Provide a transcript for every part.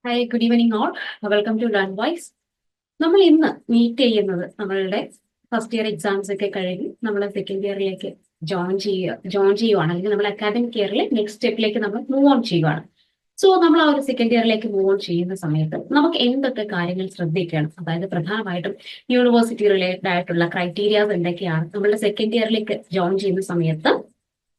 Hi good evening all. Welcome to learn voice. നമ്മൾ ഇന്ന് meet ചെയ്യുന്നത് നമ്മളുടെ ഫസ്റ്റ് ഇയർ എക്സാംസ് ഒക്കെ കഴിഞ്ഞ് നമ്മൾ സെക്കൻഡ് ഇയറിലേക്ക് ജോയിൻ ചെയ്യുവാണ്, അല്ലെങ്കിൽ നമ്മൾ അക്കാദമിക് ഇയറിലെ നെക്സ്റ്റ് സ്റ്റെപ്പിലേക്ക് നമ്മൾ മൂവ് ഓൺ ചെയ്യുവാണ്. സോ നമ്മൾ ആ ഒരു സെക്കൻഡ് ഇയറിലേക്ക് മൂവ് ഓൺ ചെയ്യുന്ന സമയത്ത് നമുക്ക് എന്തൊക്കെ കാര്യങ്ങൾ ശ്രദ്ധിക്കണം, അതായത് പ്രധാനമായിട്ടും യൂണിവേഴ്സിറ്റി റിലേറ്റഡ് ആയിട്ടുള്ള ക്രൈറ്റീരിയാസ് എന്തൊക്കെയാണ് നമ്മളുടെ സെക്കൻഡ് ഇയറിലേക്ക് ജോയിൻ ചെയ്യുന്ന സമയത്ത്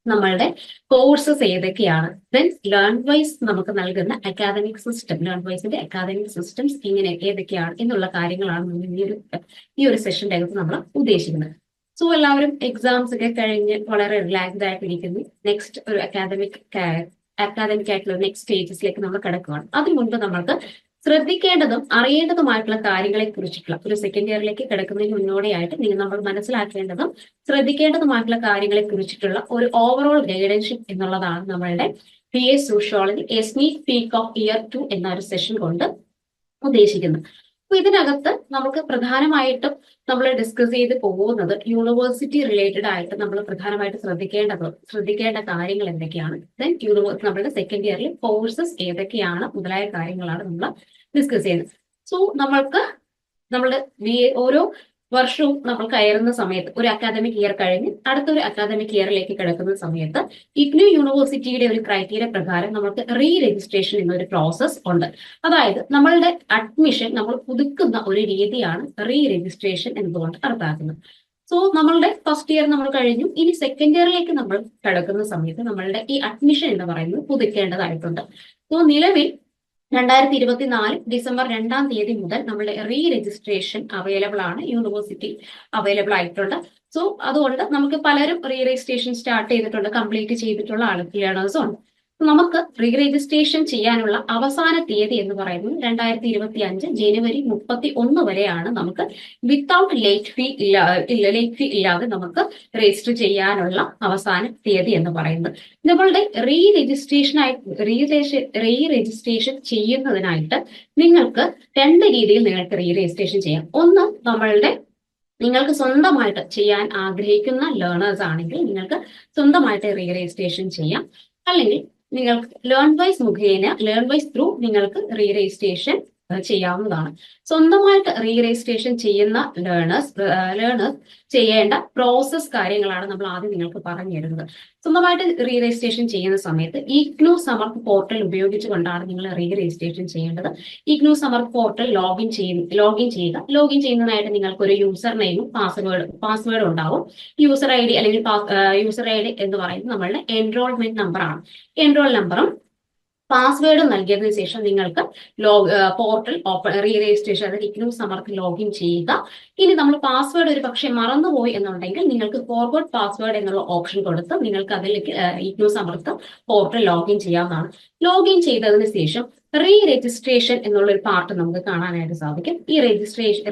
നമ്മളുടെ കോഴ്സസ് ഏതൊക്കെയാണ്, ദെൻ ലേൺ വൈസ് നമുക്ക് നൽകുന്ന അക്കാദമിക് സിസ്റ്റം, ലേൺ വൈസിന്റെ അക്കാദമിക് സിസ്റ്റംസ് ഇങ്ങനെ ഏതൊക്കെയാണ് എന്നുള്ള കാര്യങ്ങളാണ് നമ്മൾ ഈ ഒരു സെഷന്റെ അകത്ത് നമ്മൾ ഉദ്ദേശിക്കുന്നത്. സോ എല്ലാവരും എക്സാംസ് ഒക്കെ കഴിഞ്ഞ് വളരെ റിലാക്സ്ഡ് ആയിട്ടിരിക്കുന്നു. നെക്സ്റ്റ് ഒരു അക്കാദമിക് ആയിട്ടുള്ള നെക്സ്റ്റ് സ്റ്റേജസിലേക്ക് നമ്മൾ കിടക്കുകയാണ്. അതിനു മുൻപ് നമ്മൾക്ക് ശ്രദ്ധിക്കേണ്ടതും അറിയേണ്ടതുമായിട്ടുള്ള കാര്യങ്ങളെ കുറിച്ചിട്ടുള്ള ഒരു സെക്കൻഡ് ഇയറിലേക്ക് കിടക്കുന്നതിന് മുന്നോടിയായിട്ട് നമ്മൾ മനസ്സിലാക്കേണ്ടതും ശ്രദ്ധിക്കേണ്ടതുമായിട്ടുള്ള കാര്യങ്ങളെ കുറിച്ചിട്ടുള്ള ഒരു ഓവറോൾ ഗൈഡൻഷിപ്പ് എന്നുള്ളതാണ് നമ്മളുടെ BA sociology A sneak peak of year 2 എന്ന ഒരു സെഷൻ കൊണ്ട് ഉദ്ദേശിക്കുന്നത്. അപ്പൊ ഇതിനകത്ത് നമുക്ക് പ്രധാനമായിട്ടും നമ്മൾ ഡിസ്കസ് ചെയ്ത് പോകുന്നത് യൂണിവേഴ്സിറ്റി റിലേറ്റഡ് ആയിട്ട് നമ്മൾ പ്രധാനമായിട്ട് ശ്രദ്ധിക്കേണ്ട കാര്യങ്ങൾ എന്തൊക്കെയാണ്, ദെൻ നമ്മുടെ സെക്കൻഡ് ഇയറിൽ കോഴ്സസ് ഏതൊക്കെയാണ് മുതലായ കാര്യങ്ങളാണ് നമ്മൾ ഡിസ്കസ് ചെയ്യുന്നത്. സോ നമ്മളുടെ ഓരോ വർഷവും നമ്മൾ കയറുന്ന സമയത്ത് ഒരു അക്കാദമിക് ഇയർ കഴിഞ്ഞ് അടുത്തൊരു അക്കാദമിക് ഇയറിലേക്ക് കിടക്കുന്ന സമയത്ത് ഇഗ്നു യൂണിവേഴ്സിറ്റിയുടെ ഒരു ക്രൈറ്റീരിയ പ്രകാരം നമുക്ക് റീ രജിസ്ട്രേഷൻ എന്നൊരു പ്രോസസ് ഉണ്ട്. അതായത് നമ്മളുടെ അഡ്മിഷൻ നമ്മൾ പുതുക്കുന്ന ഒരു രീതിയാണ് റീ രജിസ്ട്രേഷൻ എന്നതുകൊണ്ട് അർത്ഥമാക്കുന്നത്. സോ നമ്മളുടെ ഫസ്റ്റ് ഇയർ നമ്മൾ കഴിഞ്ഞു, ഇനി സെക്കൻഡ് ഇയറിലേക്ക് നമ്മൾ കിടക്കുന്ന സമയത്ത് നമ്മളുടെ ഈ അഡ്മിഷൻ എന്ന് പറയുന്നത് പുതുക്കേണ്ടതായിട്ടുണ്ട്. സോ നിലവിൽ 2024 ഡിസംബർ 2-ാം തീയതി മുതൽ നമ്മുടെ റീ രജിസ്ട്രേഷൻ അവൈലബിൾ ആണ്, യൂണിവേഴ്സിറ്റി അവൈലബിൾ ആയിട്ടുണ്ട്. സോ അതുകൊണ്ട് നമുക്ക് പലരും റീ രജിസ്ട്രേഷൻ സ്റ്റാർട്ട് ചെയ്തിട്ടുണ്ട്, കംപ്ലീറ്റ് ചെയ്തിട്ടുള്ള ലേണേഴ്സും ഉണ്ട്. നമുക്ക് റീ രജിസ്ട്രേഷൻ ചെയ്യാനുള്ള അവസാന തീയതി എന്ന് പറയുന്നത് 2025 ജനുവരി 31 വരെയാണ് നമുക്ക് വിത്തൗട്ട് ലേറ്റ് ഫീ ഇല്ലാതെ നമുക്ക് രജിസ്റ്റർ ചെയ്യാനുള്ള അവസാന തീയതി എന്ന് പറയുന്നത്. നമ്മളുടെ റീ രജിസ്ട്രേഷൻ ചെയ്യുന്നതിനായിട്ട് നിങ്ങൾക്ക് രണ്ട് രീതിയിൽ നിങ്ങൾക്ക് റീ രജിസ്ട്രേഷൻ ചെയ്യാം. ഒന്ന്, നിങ്ങൾക്ക് സ്വന്തമായിട്ട് ചെയ്യാൻ ആഗ്രഹിക്കുന്ന ലേണേഴ്സ് ആണെങ്കിൽ നിങ്ങൾക്ക് സ്വന്തമായിട്ട് റീ രജിസ്ട്രേഷൻ ചെയ്യാം. അല്ലെങ്കിൽ നിങ്ങൾക്ക് ലേൺ വൈസ് ത്രൂ നിങ്ങൾക്ക് റീ രജിസ്ട്രേഷൻ ചെയ്യാവുന്നതാണ്. സ്വന്തമായിട്ട് റീ രജിസ്ട്രേഷൻ ചെയ്യുന്ന ലേണേഴ്സ് ചെയ്യേണ്ട പ്രോസസ് കാര്യങ്ങളാണ് നമ്മൾ ആദ്യം നിങ്ങൾക്ക് പറഞ്ഞു തരുന്നത്. സ്വന്തമായിട്ട് റീ രജിസ്ട്രേഷൻ ചെയ്യുന്ന സമയത്ത് ഇഗ്നു സമർത്ത് പോർട്ടൽ ഉപയോഗിച്ചുകൊണ്ടാണ് നിങ്ങൾ റീ രജിസ്ട്രേഷൻ ചെയ്യേണ്ടത്. ഇഗ്നു സമർത്ത് പോർട്ടൽ ലോഗിൻ ചെയ്യുക. ലോഗിൻ ചെയ്യുന്നതിനായിട്ട് നിങ്ങൾക്ക് ഒരു യൂസർ നെയിമും പാസ്വേഡും ഉണ്ടാവും. യൂസർ ഐ ഡി അല്ലെങ്കിൽ യൂസർ ഐ ഡി എന്ന് പറയുന്നത് നമ്മളുടെ എൻറോൾമെന്റ് നമ്പർ ആണ്. എൻറോൾ നമ്പറും പാസ്വേഡ് നൽകിയതിനു ശേഷം നിങ്ങൾക്ക് പോർട്ടൽ റീ രജിസ്ട്രേഷൻ അതായത് ഇഗ്നു സമർത്ത് ലോഗിൻ ചെയ്യുക. ഇനി നമ്മൾ പാസ്വേഡ് ഒരു പക്ഷേ മറന്നുപോയി എന്നുണ്ടെങ്കിൽ നിങ്ങൾക്ക് ഫോർവേഡ് പാസ്വേഡ് എന്നുള്ള ഓപ്ഷൻ കൊടുത്ത് നിങ്ങൾക്ക് അതിലേക്ക് ഇഗ്നു സമർത്ത് പോർട്ടൽ ലോഗിൻ ചെയ്യാവുന്നതാണ്. ലോഗിൻ ചെയ്തതിനു ശേഷം റീ രജിസ്ട്രേഷൻ എന്നുള്ള ഒരു പാർട്ട് നമുക്ക് കാണാനായിട്ട് സാധിക്കും. ഈ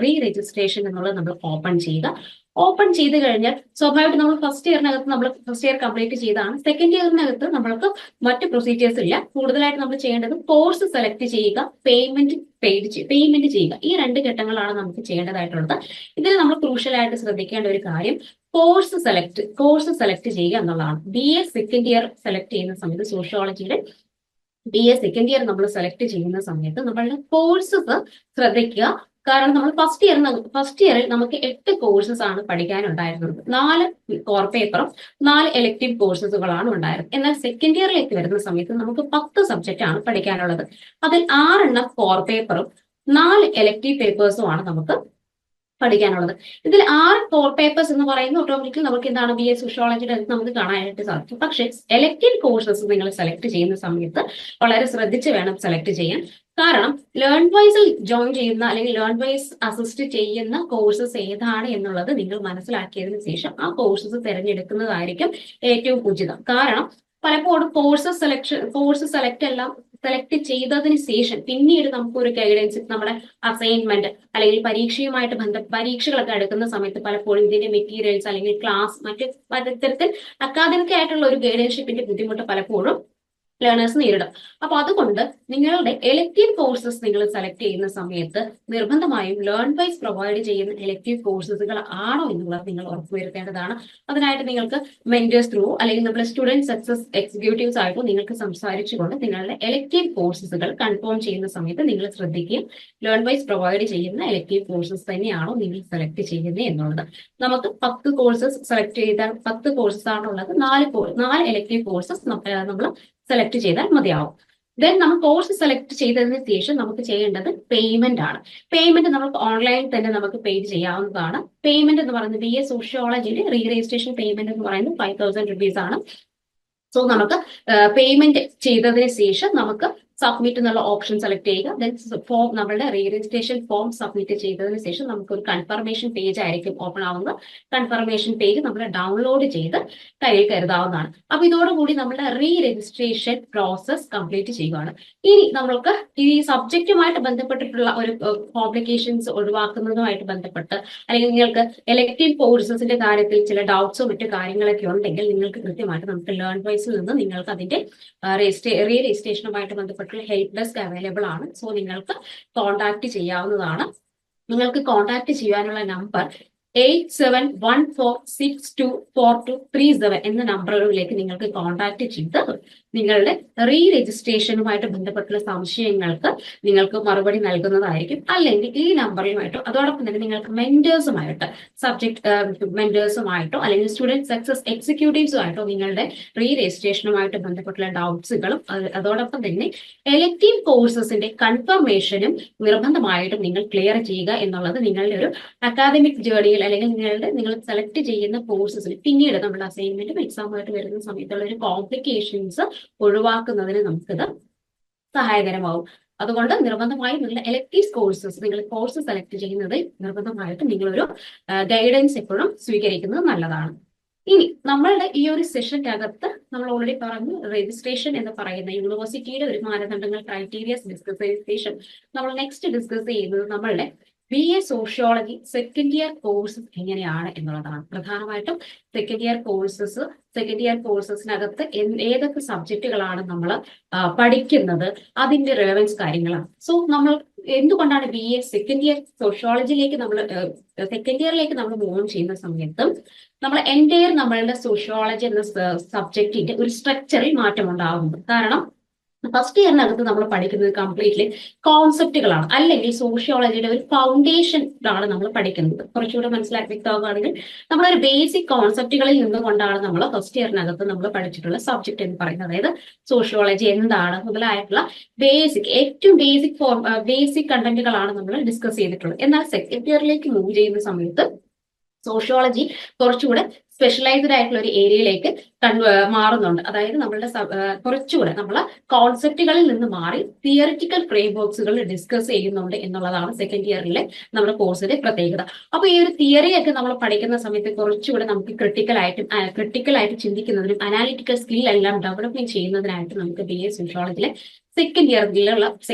റീ രജിസ്ട്രേഷൻ എന്നുള്ളത് നമ്മൾ ഓപ്പൺ ചെയ്യുക. ഓപ്പൺ ചെയ്ത് കഴിഞ്ഞാൽ സ്വാഭാവികമായിട്ട് നമ്മൾ ഫസ്റ്റ് ഇയർ കംപ്ലീറ്റ് ചെയ്താണ്. സെക്കൻഡ് ഇയറിനകത്ത് നമ്മൾക്ക് മറ്റ് പ്രൊസീജിയേഴ്സ് ഇല്ല. കൂടുതലായിട്ട് നമ്മൾ ചെയ്യേണ്ടത് കോഴ്സ് സെലക്ട് ചെയ്യുക, പേയ്മെന്റ് ചെയ്യുക. ഈ രണ്ട് ഘട്ടങ്ങളാണ് നമുക്ക് ചെയ്യേണ്ടതായിട്ടുള്ളത്. ഇതിൽ നമ്മൾ ക്രൂഷ്യലായിട്ട് ശ്രദ്ധിക്കേണ്ട ഒരു കാര്യം കോഴ്സ് സെലക്ട് ചെയ്യുക എന്നുള്ളതാണ്. BA സെക്കൻഡ് ഇയർ സെലക്ട് ചെയ്യുന്ന സമയത്ത് സോഷ്യോളജിയുടെ BA സെക്കൻഡ് ഇയർ നമ്മൾ സെലക്ട് ചെയ്യുന്ന സമയത്ത് നമ്മളുടെ കോഴ്സസ് ശ്രദ്ധിക്കുക. കാരണം നമ്മൾ ഫസ്റ്റ് ഇയറിൽ നമുക്ക് 8 കോഴ്സസ് ആണ് പഠിക്കാനുണ്ടായിരുന്നത്. 4 കോർ പേപ്പറും 4 എലക്ടീവ് കോഴ്സസുകളാണ് ഉണ്ടായിരുന്നത്. എന്നാൽ സെക്കൻഡ് ഇയറിലേക്ക് വരുന്ന സമയത്ത് നമുക്ക് 10 സബ്ജക്റ്റ് ആണ് പഠിക്കാനുള്ളത്. അതിൽ 6 കോർ പേപ്പറും 4 എലക്ടീവ് പേപ്പേഴ്സും ആണ് നമുക്ക് പഠിക്കാനുള്ളത്. ഇതിൽ 6 കോർ പേപ്പേഴ്സ് എന്ന് പറയുന്നത് ഓട്ടോമാറ്റിക്കലി നമുക്ക് എന്താണ് BA സോഷ്യോളജിയുടെ നമുക്ക് കാണാനായിട്ട് സാധിക്കും. പക്ഷേ എലക്ടീവ് കോഴ്സസ് നിങ്ങൾ സെലക്ട് ചെയ്യുന്ന സമയത്ത് വളരെ ശ്രദ്ധിച്ച് വേണം സെലക്ട് ചെയ്യാൻ. കാരണം ലേൺ വൈസിൽ ജോയിൻ ചെയ്യുന്ന അല്ലെങ്കിൽ ലേൺ വൈസ് അസിസ്റ്റ് ചെയ്യുന്ന കോഴ്സസ് ഏതാണ് എന്നുള്ളത് നിങ്ങൾ മനസ്സിലാക്കിയതിനു ശേഷം ആ കോഴ്സസ് തിരഞ്ഞെടുക്കുന്നതായിരിക്കും ഏറ്റവും ഉചിതം. കാരണം പലപ്പോഴും കോഴ്സ് സെലക്ട് ചെയ്തതിന് ശേഷം പിന്നീട് നമുക്കൊരു ഗൈഡൻസ്, നമ്മുടെ അസൈൻമെന്റ് അല്ലെങ്കിൽ പരീക്ഷകളൊക്കെ എടുക്കുന്ന സമയത്ത് പലപ്പോഴും ഇതിന്റെ മെറ്റീരിയൽസ് അല്ലെങ്കിൽ ക്ലാസ് മറ്റു തരത്തിൽ അക്കാദമിക് ആയിട്ടുള്ള ഒരു ഗൈഡൻഷിപ്പിന്റെ ബുദ്ധിമുട്ട് പലപ്പോഴും ലേണേഴ്സ് നേരിടും. അപ്പൊ അതുകൊണ്ട് നിങ്ങളുടെ എലക്ടീവ് കോഴ്സസ് നിങ്ങൾ സെലക്ട് ചെയ്യുന്ന സമയത്ത് നിർബന്ധമായും ലേൺ വൈസ് പ്രൊവൈഡ് ചെയ്യുന്ന എലക്ടീവ് കോഴ്സസുകൾ ആണോ എന്നുള്ളത് നിങ്ങൾ ഉറപ്പുവരുത്തേണ്ടതാണ്. അതിനായിട്ട് നിങ്ങൾക്ക് മെന്റേഴ്സ് ത്രൂ അല്ലെങ്കിൽ നമ്മുടെ സ്റ്റുഡന്റ് സക്സസ് എക്സിക്യൂട്ടീവ്സ് ആയിട്ടോ നിങ്ങൾക്ക് സംസാരിച്ചുകൊണ്ട് നിങ്ങളുടെ എലക്ടീവ് കോഴ്സസുകൾ കൺഫേം ചെയ്യുന്ന സമയത്ത് നിങ്ങൾ ശ്രദ്ധിക്കുകയും ലേൺ വൈസ് പ്രൊവൈഡ് ചെയ്യുന്ന എലക്ടീവ് കോഴ്സസ് തന്നെയാണോ നിങ്ങൾ സെലക്ട് ചെയ്യുന്നത് എന്നുള്ളത്. നമുക്ക് 10 കോഴ്സസ് സെലക്ട് ചെയ്താൽ 10 കോഴ്സസ് ആണുള്ളത്, 4 എലക്ടീവ് കോഴ്സസ് നമ്മൾ സെലക്ട് ചെയ്താൽ മതിയാവും. ദെൻ നമ്മൾ കോഴ്സ് സെലക്ട് ചെയ്തതിന് ശേഷം നമുക്ക് ചെയ്യേണ്ടത് പേയ്മെന്റ് ആണ്. പേയ്മെന്റ് നമുക്ക് ഓൺലൈനിൽ തന്നെ നമുക്ക് പേ ചെയ്യാവുന്നതാണ്. പേയ്മെന്റ് എന്ന് പറയുന്നത് BA സോഷ്യോളജിയുടെ റീ രജിസ്ട്രേഷൻ പേയ്മെന്റ് എന്ന് പറയുന്നത് 5000 rupees ആണ്. സോ നമുക്ക് പേയ്മെന്റ് ചെയ്തതിന് ശേഷം നമുക്ക് സബ്മിറ്റ് എന്നുള്ള ഓപ്ഷൻ സെലക്ട് ചെയ്യുക. ദെൻ ഫോം നമ്മളുടെ റീ രജിസ്ട്രേഷൻ ഫോം സബ്മിറ്റ് ചെയ്തതിന് ശേഷം നമുക്ക് ഒരു കൺഫർമേഷൻ പേജ് ആയിരിക്കും ഓപ്പൺ ആവുന്നത്. കൺഫർമേഷൻ പേജ് നമ്മൾ ഡൗൺലോഡ് ചെയ്ത് കയ്യിൽ കരുതാവുന്നതാണ്. അപ്പൊ ഇതോടുകൂടി നമ്മുടെ റീ രജിസ്ട്രേഷൻ പ്രോസസ് കംപ്ലീറ്റ് ചെയ്യുകയാണ്. ഇനി നമ്മൾക്ക് ഈ സബ്ജക്റ്റുമായിട്ട് ബന്ധപ്പെട്ടിട്ടുള്ള ഒരു കോംപ്ലിക്കേഷൻസ് ഒഴിവാക്കുന്നതുമായിട്ട് ബന്ധപ്പെട്ട് അല്ലെങ്കിൽ നിങ്ങൾക്ക് എലക്ടീവ് കോഴ്സസിന്റെ കാര്യത്തിൽ ചില ഡൗട്ട്സോ മറ്റു കാര്യങ്ങളൊക്കെ ഉണ്ടെങ്കിൽ നിങ്ങൾക്ക് കൃത്യമായിട്ട് നമുക്ക് ലേൺ വൈസിൽ നിന്ന് നിങ്ങൾക്ക് അതിന്റെ റീ രജിസ്ട്രേഷനുമായിട്ട് ബന്ധപ്പെട്ട് ഹെൽപ്പ് ഡെസ്ക് അവൈലബിൾ ആണ്. സോ നിങ്ങൾക്ക് കോൺടാക്ട് ചെയ്യാവുന്നതാണ്. നിങ്ങൾക്ക് കോൺടാക്ട് ചെയ്യാനുള്ള നമ്പർ 8714624237 എന്ന നമ്പറുകളിലേക്ക് നിങ്ങൾക്ക് കോൺടാക്ട് ചെയ്ത് നിങ്ങളുടെ റീ രജിസ്ട്രേഷനുമായിട്ട് ബന്ധപ്പെട്ടുള്ള സംശയങ്ങൾക്ക് നിങ്ങൾക്ക് മറുപടി നൽകുന്നതായിരിക്കും. അല്ലെങ്കിൽ ഈ നമ്പറിലുമായിട്ടോ അതോടൊപ്പം തന്നെ നിങ്ങൾക്ക് മെന്റേഴ്സുമായിട്ട് മെന്റേഴ്സുമായിട്ടോ അല്ലെങ്കിൽ സ്റ്റുഡന്റ് സക്സസ് എക്സിക്യൂട്ടീവ്സുമായിട്ടോ നിങ്ങളുടെ റീ രജിസ്ട്രേഷനുമായിട്ട് ബന്ധപ്പെട്ടുള്ള ഡൗട്ട്സുകളും അതോടൊപ്പം തന്നെ എലക്ടീവ് കോഴ്സസിന്റെ കൺഫർമേഷനും നിർബന്ധമായിട്ടും നിങ്ങൾ ക്ലിയർ ചെയ്യുക എന്നുള്ളത് നിങ്ങളുടെ ഒരു അക്കാദമിക് ജേർണിയിൽ അല്ലെങ്കിൽ നിങ്ങൾ സെലക്ട് ചെയ്യുന്ന കോഴ്സസിൽ പിന്നീട് നമ്മുടെ അസൈൻമെന്റും എക്സാമായിട്ട് വരുന്ന സമയത്തുള്ള ഒരു കോംപ്ലിക്കേഷൻസ് ഒഴിവാക്കുന്നതിന് നമുക്കിത് സഹായകരമാവും. അതുകൊണ്ട് നിർബന്ധമായും നിങ്ങളുടെ എലക്ടീവ് കോഴ്സസ് നിങ്ങൾ കോഴ്സ് സെലക്ട് ചെയ്യുന്നത് നിർബന്ധമായിട്ട് നിങ്ങളൊരു ഗൈഡൻസ് എപ്പോഴും സ്വീകരിക്കുന്നത് നല്ലതാണ്. ഇനി നമ്മളുടെ ഈ ഒരു സെഷന്റെ അകത്ത് നമ്മൾ ഓൾറെഡി പറഞ്ഞു രജിസ്ട്രേഷൻ എന്ന് പറയുന്ന യൂണിവേഴ്സിറ്റിയുടെ ഒരു മാനദണ്ഡങ്ങൾ ക്രൈറ്റീരിയസ് ഡിസ്കസ് ചെയ്ത ശേഷം നമ്മൾ നെക്സ്റ്റ് ഡിസ്കസ് ചെയ്യുന്നത് നമ്മളുടെ BA sociology second year courses എങ്ങനെയാണ് എന്നുള്ളതാണ്. പ്രധാനമായിട്ടും സെക്കൻഡ് ഇയർ കോഴ്സസിനകത്ത് ഏതൊക്കെ സബ്ജക്റ്റുകളാണ് നമ്മൾ പഠിക്കുന്നത്, അതിന്റെ റിലവൻസ് കാര്യങ്ങളാണ്. സോ നമ്മൾ എന്തുകൊണ്ടാണ് BA സെക്കൻഡ് ഇയർ സോഷ്യോളജിയിലേക്ക് സെക്കൻഡ് ഇയറിലേക്ക് നമ്മൾ മൂവ് ചെയ്യുന്ന സമയത്ത് നമ്മൾ എൻറ്റയർ നമ്മളുടെ സോഷ്യോളജി എന്ന സബ്ജക്റ്റിന്റെ ഒരു സ്ട്രക്ചറിൽ മാറ്റം ഉണ്ടാകുന്നത്. കാരണം ഫസ്റ്റ് ഇയറിനകത്ത് നമ്മൾ പഠിക്കുന്നത് കംപ്ലീറ്റ്ലി കോൺസെപ്റ്റുകളാണ്, അല്ലെങ്കിൽ സോഷ്യോളജിയുടെ ഒരു ഫൗണ്ടേഷൻ ആണ് നമ്മൾ പഠിക്കുന്നത്. കുറച്ചുകൂടെ മനസ്സിലാക്കി വ്യക്തമാകുകയാണെങ്കിൽ നമ്മളൊരു ബേസിക് കോൺസെപ്റ്റുകളിൽ നിന്നുകൊണ്ടാണ് നമ്മൾ ഫസ്റ്റ് ഇയറിനകത്ത് നമ്മൾ പഠിച്ചിട്ടുള്ള സബ്ജക്ട് എന്ന് പറയുന്നത്. അതായത് സോഷ്യോളജി എന്താണ് മുതലായിട്ടുള്ള ഏറ്റവും ബേസിക് കണ്ടന്റുകളാണ് നമ്മൾ ഡിസ്കസ് ചെയ്തിട്ടുള്ളത്. എന്നാൽ സെക്കൻഡ് ഇയറിലേക്ക് മൂവ് ചെയ്യുന്ന സമയത്ത് സോഷ്യോളജി കുറച്ചുകൂടെ സ്പെഷ്യലൈസ്ഡ് ആയിട്ടുള്ള ഒരു ഏരിയയിലേക്ക് മാറുന്നുണ്ട്. അതായത് നമ്മളുടെ കുറച്ചുകൂടെ നമ്മൾ കോൺസെപ്റ്റുകളിൽ നിന്ന് മാറി തിയറിറ്റിക്കൽ ഫ്രെയിംവർക്സുകൾ ഡിസ്കസ് ചെയ്യുന്നുണ്ട് എന്നുള്ളതാണ് സെക്കൻഡ് ഇയറിലെ നമ്മുടെ കോഴ്സിന്റെ പ്രത്യേകത. അപ്പൊ ഈ ഒരു തിയറിയൊക്കെ നമ്മൾ പഠിക്കുന്ന സമയത്ത് കുറച്ചുകൂടെ നമുക്ക് ക്രിട്ടിക്കലായിട്ട് ചിന്തിക്കുന്നതിനും അനാലിറ്റിക്കൽ സ്കിൽ എല്ലാം ഡെവലപ്മെന്റ് ചെയ്യുന്നതിനായിട്ട് നമുക്ക് BA സോഷ്യോളജിയിലെ സെക്കൻഡ് ഇയറിൽ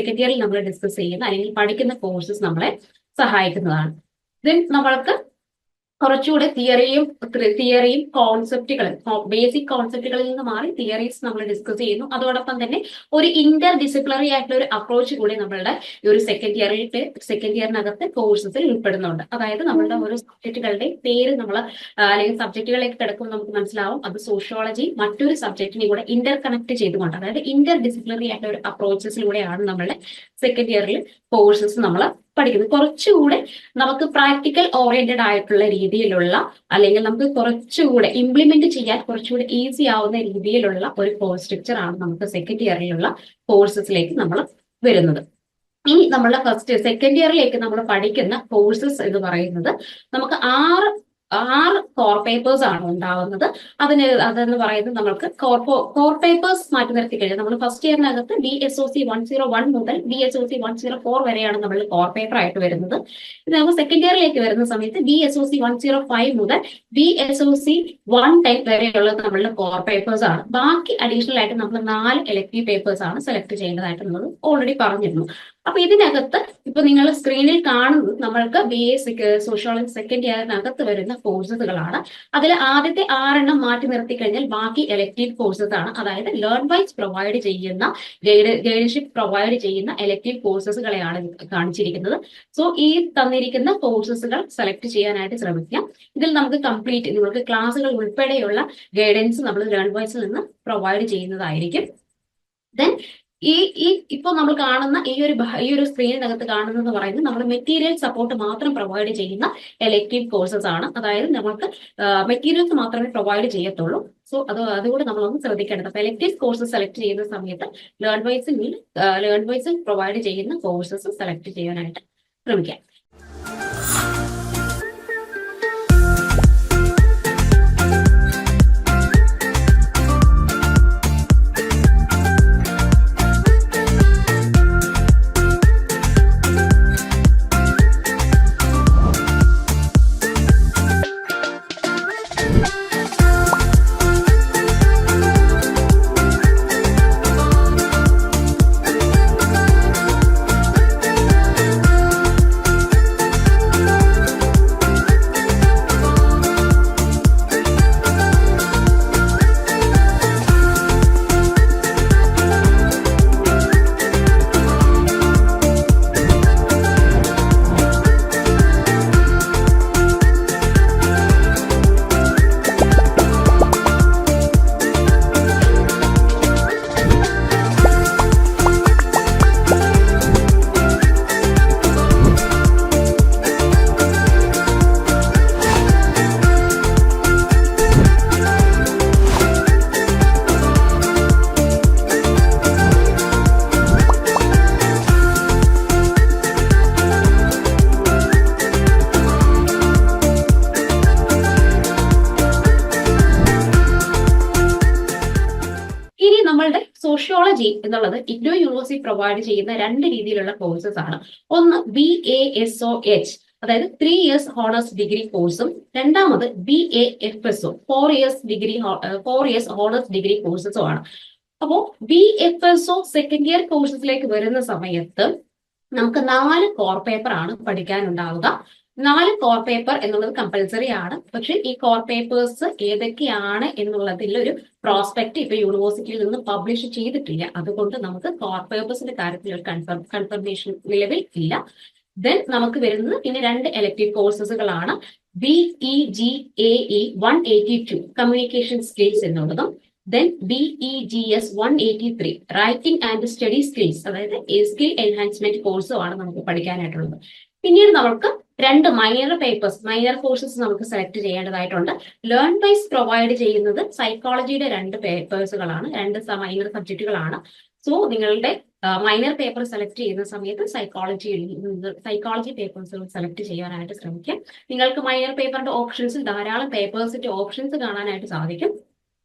നമ്മൾ ഡിസ്കസ് ചെയ്യുന്ന അല്ലെങ്കിൽ പഠിക്കുന്ന കോഴ്സസ് നമ്മളെ സഹായിക്കുന്നതാണ്. ദെൻ നമ്മൾക്ക് കുറച്ചുകൂടെ തിയറിയും ബേസിക് കോൺസെപ്റ്റുകളിൽ നിന്ന് മാറി തിയറീസ് നമ്മൾ ഡിസ്കസ് ചെയ്യുന്നു. അതോടൊപ്പം തന്നെ ഒരു ഇന്റർ ഡിസിപ്ലിനറി ആയിട്ടുള്ള ഒരു അപ്രോച്ച് കൂടി നമ്മളുടെ ഈ ഒരു സെക്കൻഡ് ഇയറിനകത്ത് കോഴ്സസിൽ ഉൾപ്പെടുന്നുണ്ട്. അതായത് നമ്മളുടെ ഓരോ സബ്ജക്റ്റുകളുടെ പേര് നമ്മൾ അല്ലെങ്കിൽ സബ്ജക്റ്റുകളിലേക്ക് കിടക്കുമ്പോൾ നമുക്ക് മനസ്സിലാവും അത് സോഷ്യോളജി മറ്റൊരു സബ്ജക്റ്റിനെ കൂടെ ഇന്റർ കണക്ട് ചെയ്തുകൊണ്ട്, അതായത് ഇന്റർ ഡിസിപ്ലിനറി ആയിട്ടുള്ള ഒരു അപ്രോച്ചസിലൂടെയാണ് നമ്മളുടെ സെക്കൻഡ് ഇയറിൽ കോഴ്സസ് നമ്മൾ പഠിക്കുന്നത്. കുറച്ചുകൂടെ നമുക്ക് പ്രാക്ടിക്കൽ ഓറിയന്റഡ് ആയിട്ടുള്ള രീതിയിലുള്ള അല്ലെങ്കിൽ നമുക്ക് കുറച്ചുകൂടെ ഇംപ്ലിമെന്റ് ചെയ്യാൻ കുറച്ചുകൂടെ ഈസി ആവുന്ന രീതിയിലുള്ള ഒരു കോഴ്സ് സ്ട്രക്ചർ ആണ് നമുക്ക് സെക്കൻഡ് ഇയറിലുള്ള കോഴ്സസിലേക്ക് നമ്മൾ വരുന്നത്. ഇനി നമ്മളുടെ സെക്കൻഡ് ഇയറിലേക്ക് നമ്മൾ പഠിക്കുന്ന കോഴ്സസ് എന്ന് പറയുന്നത് നമുക്ക് ആറ് കോർ പേപ്പേഴ്സ് ആണ് ഉണ്ടാവുന്നത്. അതെന്ന് പറയുന്നത് നമുക്ക് കോർ പേപ്പേഴ്സ് മാറ്റി നിർത്തി കഴിഞ്ഞാൽ നമ്മൾ ഫസ്റ്റ് ഇയറിനകത്ത് BSOC 101 മുതൽ BSOC 104 വരെയാണ് നമ്മൾ കോർ പേപ്പർ ആയിട്ട് വരുന്നത്. ഇത് നമുക്ക് സെക്കൻഡ് ഇയറിലേക്ക് വരുന്ന സമയത്ത് BSOC 105 മുതൽ BSOC 110 വരെയുള്ളത് നമ്മളുടെ കോർ പേപ്പേഴ്സ് ആണ്. ബാക്കി അഡീഷണൽ ആയിട്ട് നമ്മൾ 4 എലക്ടീവ് പേപ്പേഴ്സ് ആണ് സെലക്ട് ചെയ്യേണ്ടതായിട്ട് നമ്മൾ ഓൾറെഡി പറഞ്ഞിരുന്നു. അപ്പൊ ഇതിനകത്ത് ഇപ്പൊ നിങ്ങൾ സ്ക്രീനിൽ കാണുന്നത് നമ്മൾക്ക് ബേസിക് സോഷ്യോളജി സെക്കൻഡ് ഇയറിനകത്ത് വരുന്ന കോഴ്സുകളാണ്. അതിൽ ആദ്യത്തെ 6 മാറ്റി നിർത്തി കഴിഞ്ഞാൽ ബാക്കി എലക്ടീവ് കോഴ്സസ് ആണ്. അതായത് ലേൺ വൈസ് പ്രൊവൈഡ് ചെയ്യുന്ന ഗൈഡൻഷിപ്പ് പ്രൊവൈഡ് ചെയ്യുന്ന എലക്ടീവ് കോഴ്സസുകളെയാണ് കാണിച്ചിരിക്കുന്നത്. സോ ഈ തന്നിരിക്കുന്ന കോഴ്സസുകൾ സെലക്ട് ചെയ്യാനായിട്ട് ശ്രമിക്കാം. ഇതിൽ നമുക്ക് കംപ്ലീറ്റ് നിങ്ങൾക്ക് ക്ലാസ്സുകൾ ഉൾപ്പെടെയുള്ള ഗൈഡൻസ് നമ്മൾ ലേൺ വൈസിൽ നിന്ന് പ്രൊവൈഡ് ചെയ്യുന്നതായിരിക്കും. ദെൻ ഇപ്പോൾ നമ്മൾ കാണുന്ന ഈ ഒരു സ്ക്രീനിനകത്ത് കാണുന്നത് പറയുന്നത് നമ്മൾ മെറ്റീരിയൽ സപ്പോർട്ട് മാത്രം പ്രൊവൈഡ് ചെയ്യുന്ന എലക്ടീവ് കോഴ്സസ് ആണ്. അതായത് നമുക്ക് മെറ്റീരിയൽസ് മാത്രമേ പ്രൊവൈഡ് ചെയ്യത്തുള്ളൂ. സോ അതുകൂടെ നമ്മളൊന്ന് ശ്രദ്ധിക്കേണ്ടത്. അപ്പൊ എലക്ടീവ് കോഴ്സസ് സെലക്ട് ചെയ്യുന്ന സമയത്ത് ലേൺ വൈസിൽ പ്രൊവൈഡ് ചെയ്യുന്ന കോഴ്സസ് സെലക്ട് ചെയ്യാനായിട്ട് ശ്രമിക്കാം. സോഷ്യോളജി എന്നുള്ളത് ഇഗ്നോ യൂണിവേഴ്സിറ്റി പ്രൊവൈഡ് ചെയ്യുന്ന 2 രീതിയിലുള്ള കോഴ്സസ് ആണ്. ഒന്ന് BASOH, അതായത് 3 ഇയേഴ്സ് ഹോണേഴ്സ് ഡിഗ്രി കോഴ്സും, രണ്ടാമത് BAFSO 4 ഇയേഴ്സ് ഹോണേഴ്സ് ഡിഗ്രി കോഴ്സസും ആണ്. അപ്പോ BFSO സെക്കൻഡ് ഇയർ കോഴ്സസിലേക്ക് വരുന്ന സമയത്ത് നമുക്ക് 4 കോർ പേപ്പർ ആണ് പഠിക്കാനുണ്ടാവുക. 4 കോർ പേപ്പർ എന്നുള്ളത് കമ്പൽസറി ആണ്. പക്ഷെ ഈ കോർ പേപ്പേഴ്സ് ഏതൊക്കെയാണ് എന്നുള്ളതിൽ ഒരു പ്രോസ്പെക്ട് ഇപ്പൊ യൂണിവേഴ്സിറ്റിയിൽ നിന്ന് പബ്ലിഷ് ചെയ്തിട്ടില്ല. അതുകൊണ്ട് നമുക്ക് കോർ പേപ്പേഴ്സിന്റെ കാര്യത്തിൽ ഒരു കൺഫർമേഷൻ നിലവിൽ ഇല്ല. ദെൻ നമുക്ക് വരുന്നത് പിന്നെ 2 എലക്ടീവ് കോഴ്സസുകളാണ്. BEGAE 182 കമ്മ്യൂണിക്കേഷൻ സ്കിൽസ് എന്നുള്ളതും, then BEGS 183 writing and study skills, അതായത് സ്കിൽ എൻഹാൻസ്മെന്റ് കോഴ്സും ആണ് നമുക്ക് പഠിക്കാനായിട്ടുള്ളത്. പിന്നീട് നമുക്ക് 2 മൈനർ കോഴ്സസ് നമുക്ക് സെലക്ട് ചെയ്യേണ്ടതായിട്ടുണ്ട്. ലേൺ വൈസ് പ്രൊവൈഡ് ചെയ്യുന്നത് സൈക്കോളജിയുടെ 2 പേപ്പേഴ്സുകളാണ്, 2 മൈനർ സബ്ജക്റ്റുകളാണ്. സോ നിങ്ങളുടെ മൈനർ പേപ്പർ സെലക്ട് ചെയ്യുന്ന സമയത്ത് സൈക്കോളജി പേപ്പേഴ്സുകൾ സെലക്ട് ചെയ്യാനായിട്ട് ശ്രമിക്കാം. നിങ്ങൾക്ക് മൈനർ പേപ്പറിന്റെ ഓപ്ഷൻസിൽ ധാരാളം പേപ്പേഴ്സിന്റെ ഓപ്ഷൻസ് കാണാനായിട്ട് സാധിക്കും.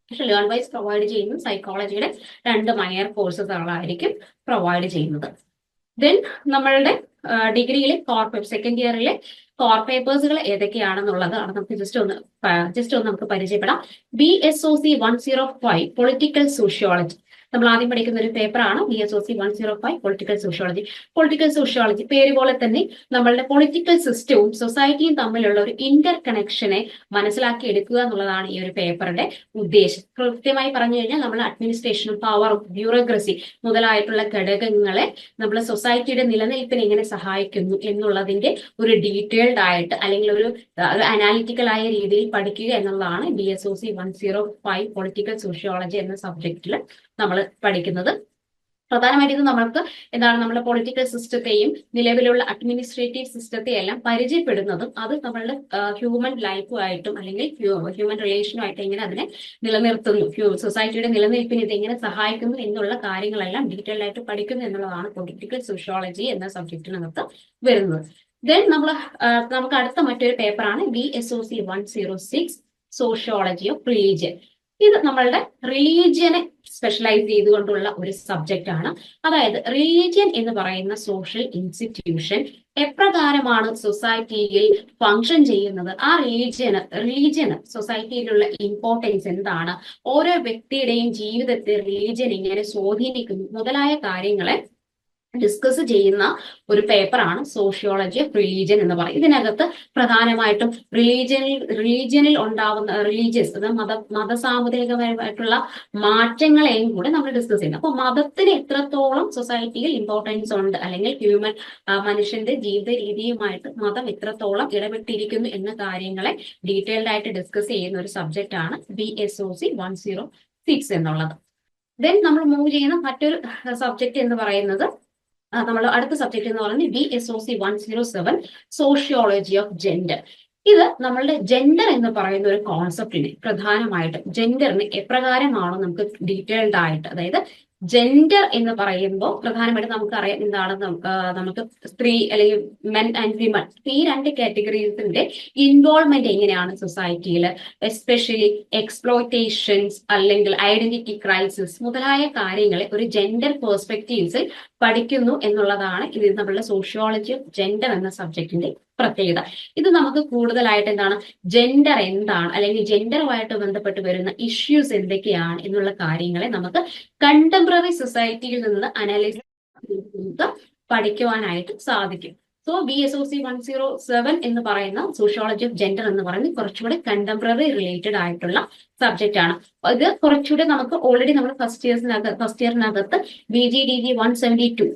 പക്ഷെ ലേൺ വൈസ് പ്രൊവൈഡ് ചെയ്യുന്നത് സൈക്കോളജിയുടെ 2 മൈനർ കോഴ്സസുകളായിരിക്കും പ്രൊവൈഡ് ചെയ്യുന്നത്. ദെൻ നമ്മളുടെ ഡിഗ്രിയിലെ സെക്കൻഡ് ഇയറിലെ കോർ പേപ്പേഴ്സുകൾ ഏതൊക്കെയാണെന്നുള്ളതാണ് നമുക്ക് ജസ്റ്റ് ഒന്ന് നമുക്ക് പരിചയപ്പെടാം. BSOC 105 പൊളിറ്റിക്കൽ സോഷ്യോളജി നമ്മൾ ആദ്യം പഠിക്കുന്ന ഒരു പേപ്പറാണ് BSOC 105 പൊളിറ്റിക്കൽ സോഷ്യോളജി. പേര് പോലെ തന്നെ നമ്മളുടെ പൊളിറ്റിക്കൽ സിസ്റ്റവും സൊസൈറ്റിയും തമ്മിലുള്ള ഒരു ഇന്റർ കണക്ഷനെ മനസ്സിലാക്കി എടുക്കുക എന്നുള്ളതാണ് ഈ ഒരു പേപ്പറിന്റെ ഉദ്ദേശം. കൃത്യമായി പറഞ്ഞു കഴിഞ്ഞാൽ നമ്മൾ അഡ്മിനിസ്ട്രേഷനും പവറും ബ്യൂറോക്രസി മുതലായിട്ടുള്ള ഘടകങ്ങളെ നമ്മൾ സൊസൈറ്റിയുടെ നിലനിൽപ്പിനെ എങ്ങനെ സഹായിക്കുന്നു എന്നുള്ളതിന്റെ ഒരു ഡീറ്റെയിൽഡ് ആയിട്ട് അല്ലെങ്കിൽ ഒരു അനാലിറ്റിക്കൽ ആയ രീതിയിൽ പഠിക്കുക എന്നുള്ളതാണ് BSOC 105 പൊളിറ്റിക്കൽ സോഷ്യോളജി എന്ന സബ്ജക്റ്റിൽ നമ്മൾ പഠിക്കുന്നത്. പ്രധാനമായിട്ട് ഇത് നമ്മൾക്ക് എന്താണ് നമ്മുടെ പൊളിറ്റിക്കൽ സിസ്റ്റത്തെയും നിലവിലുള്ള അഡ്മിനിസ്ട്രേറ്റീവ് സിസ്റ്റത്തെയും എല്ലാം പരിചയപ്പെടുന്നതും അത് നമ്മളുടെ ഹ്യൂമൻ ലൈഫുമായിട്ടും അല്ലെങ്കിൽ ഹ്യൂമൻ റിലേഷനുമായിട്ട് എങ്ങനെ അതിനെ നിലനിർത്തുന്നു, സൊസൈറ്റിയുടെ നിലനിൽപ്പിന് ഇത് എങ്ങനെ സഹായിക്കുന്നു എന്നുള്ള കാര്യങ്ങളെല്ലാം ഡീറ്റെയിൽ ആയിട്ട് പഠിക്കുന്നു എന്നുള്ളതാണ് പൊളിറ്റിക്കൽ സോഷ്യോളജി എന്ന സബ്ജക്റ്റിനകത്ത് വരുന്നത്. ദെൻ നമുക്ക് അടുത്ത മറ്റൊരു പേപ്പറാണ് BSOC 106 സോഷ്യോളജി ഓഫ് റിലീജിയൻ. ഇത് നമ്മളുടെ റിലീജിയനെ സ്പെഷ്യലൈസ് ചെയ്തുകൊണ്ടുള്ള ഒരു സബ്ജക്റ്റ് ആണ്. അതായത് റിലീജിയൻ എന്ന് പറയുന്ന സോഷ്യൽ ഇൻസ്റ്റിറ്റ്യൂഷൻ എപ്രകാരമാണ് സൊസൈറ്റിയിൽ ഫങ്ഷൻ ചെയ്യുന്നത്, ആ റിലീജിയന് സൊസൈറ്റിയിലുള്ള ഇമ്പോർട്ടൻസ് എന്താണ്, ഓരോ വ്യക്തിയുടെയും ജീവിതത്തെ റിലീജിയൻ എങ്ങനെ സ്വാധീനിക്കുന്നു മുതലായ കാര്യങ്ങളെ ഡിസ്കസ് ചെയ്യുന്ന ഒരു പേപ്പറാണ് സോഷ്യോളജി ഓഫ് റിലീജിയൻ എന്ന് പറയുന്നത്. ഇതിനകത്ത് പ്രധാനമായിട്ടും റിലീജിയനിൽ ഉണ്ടാവുന്ന റിലീജിയസ് മതസാമുദായികപരമായിട്ടുള്ള മാറ്റങ്ങളെയും കൂടെ നമ്മൾ ഡിസ്കസ് ചെയ്യുന്നത്. അപ്പൊ മതത്തിന് എത്രത്തോളം സൊസൈറ്റിയിൽ ഇമ്പോർട്ടൻസ് ഉണ്ട്, അല്ലെങ്കിൽ മനുഷ്യന്റെ ജീവിത രീതിയുമായിട്ട് മതം എത്രത്തോളം ഇടപെട്ടിരിക്കുന്നു എന്ന കാര്യങ്ങളെ ഡീറ്റെയിൽഡ് ആയിട്ട് ഡിസ്കസ് ചെയ്യുന്ന ഒരു സബ്ജക്റ്റ് ആണ് BSOC 106 എന്നുള്ളത്. ദെൻ നമ്മൾ മൂവ് ചെയ്യുന്ന മറ്റൊരു സബ്ജക്ട് എന്ന് പറയുന്നത്, നമ്മൾ അടുത്ത സബ്ജക്ട് എന്ന് പറയുന്നത് BSOC 107 സോഷ്യോളജി ഓഫ് ജെൻഡർ. ഇത് നമ്മളുടെ ജെൻഡർ എന്ന് പറയുന്ന ഒരു കോൺസെപ്റ്റിനെ പ്രധാനമായിട്ടും ജെൻഡറിന് എപ്രകാരമാണോ നമുക്ക് ഡീറ്റെയിൽഡ് ആയിട്ട്, അതായത് ജെൻഡർ എന്ന് പറയുമ്പോൾ പ്രധാനമായിട്ടും നമുക്കറിയാം എന്താണ്, നമുക്ക് സ്ത്രീ അല്ലെങ്കിൽ മെൻ ആൻഡ് വിമൻ, ഈ രണ്ട് കാറ്റഗറീസിന്റെ ഇൻവോൾവ്മെന്റ് എങ്ങനെയാണ് സൊസൈറ്റിയിൽ, എസ്പെഷ്യലി എക്സ്പ്ലോയിറ്റേഷൻസ് അല്ലെങ്കിൽ ഐഡന്റിറ്റി ക്രൈസിസ് മുതലായ കാര്യങ്ങളെ ഒരു ജെൻഡർ പെർസ്പെക്റ്റീവ്സിൽ പഠിക്കുന്നു എന്നുള്ളതാണ് ഇത് നമ്മളുടെ സോഷ്യോളജി ഓഫ് ജെൻഡർ എന്ന സബ്ജക്റ്റിന്റെ പ്രത്യേകത. ഇത് നമുക്ക് കൂടുതലായിട്ട് എന്താണ്, ജെൻഡർ എന്താണ് അല്ലെങ്കിൽ ജെൻഡറുമായിട്ട് ബന്ധപ്പെട്ട് വരുന്ന ഇഷ്യൂസ് എന്തൊക്കെയാണ് എന്നുള്ള കാര്യങ്ങളെ നമുക്ക് കണ്ടംപററി സൊസൈറ്റിയിൽ നിന്ന് അനലൈസ് നമുക്ക് പഠിക്കുവാനായിട്ട് സാധിക്കും. സോ BSOC 107 എന്ന് പറയുന്ന സോഷ്യോളജി ഓഫ് ജെൻഡർ എന്ന് പറയുന്നത് കുറച്ചുകൂടെ കണ്ടംപററി റിലേറ്റഡ് ആയിട്ടുള്ള സബ്ജക്റ്റ് ആണ്. ഇത് കുറച്ചുകൂടെ നമുക്ക് ഓൾറെഡി നമ്മൾ ഫസ്റ്റ് ഇയറിനകത്ത് BGDG 172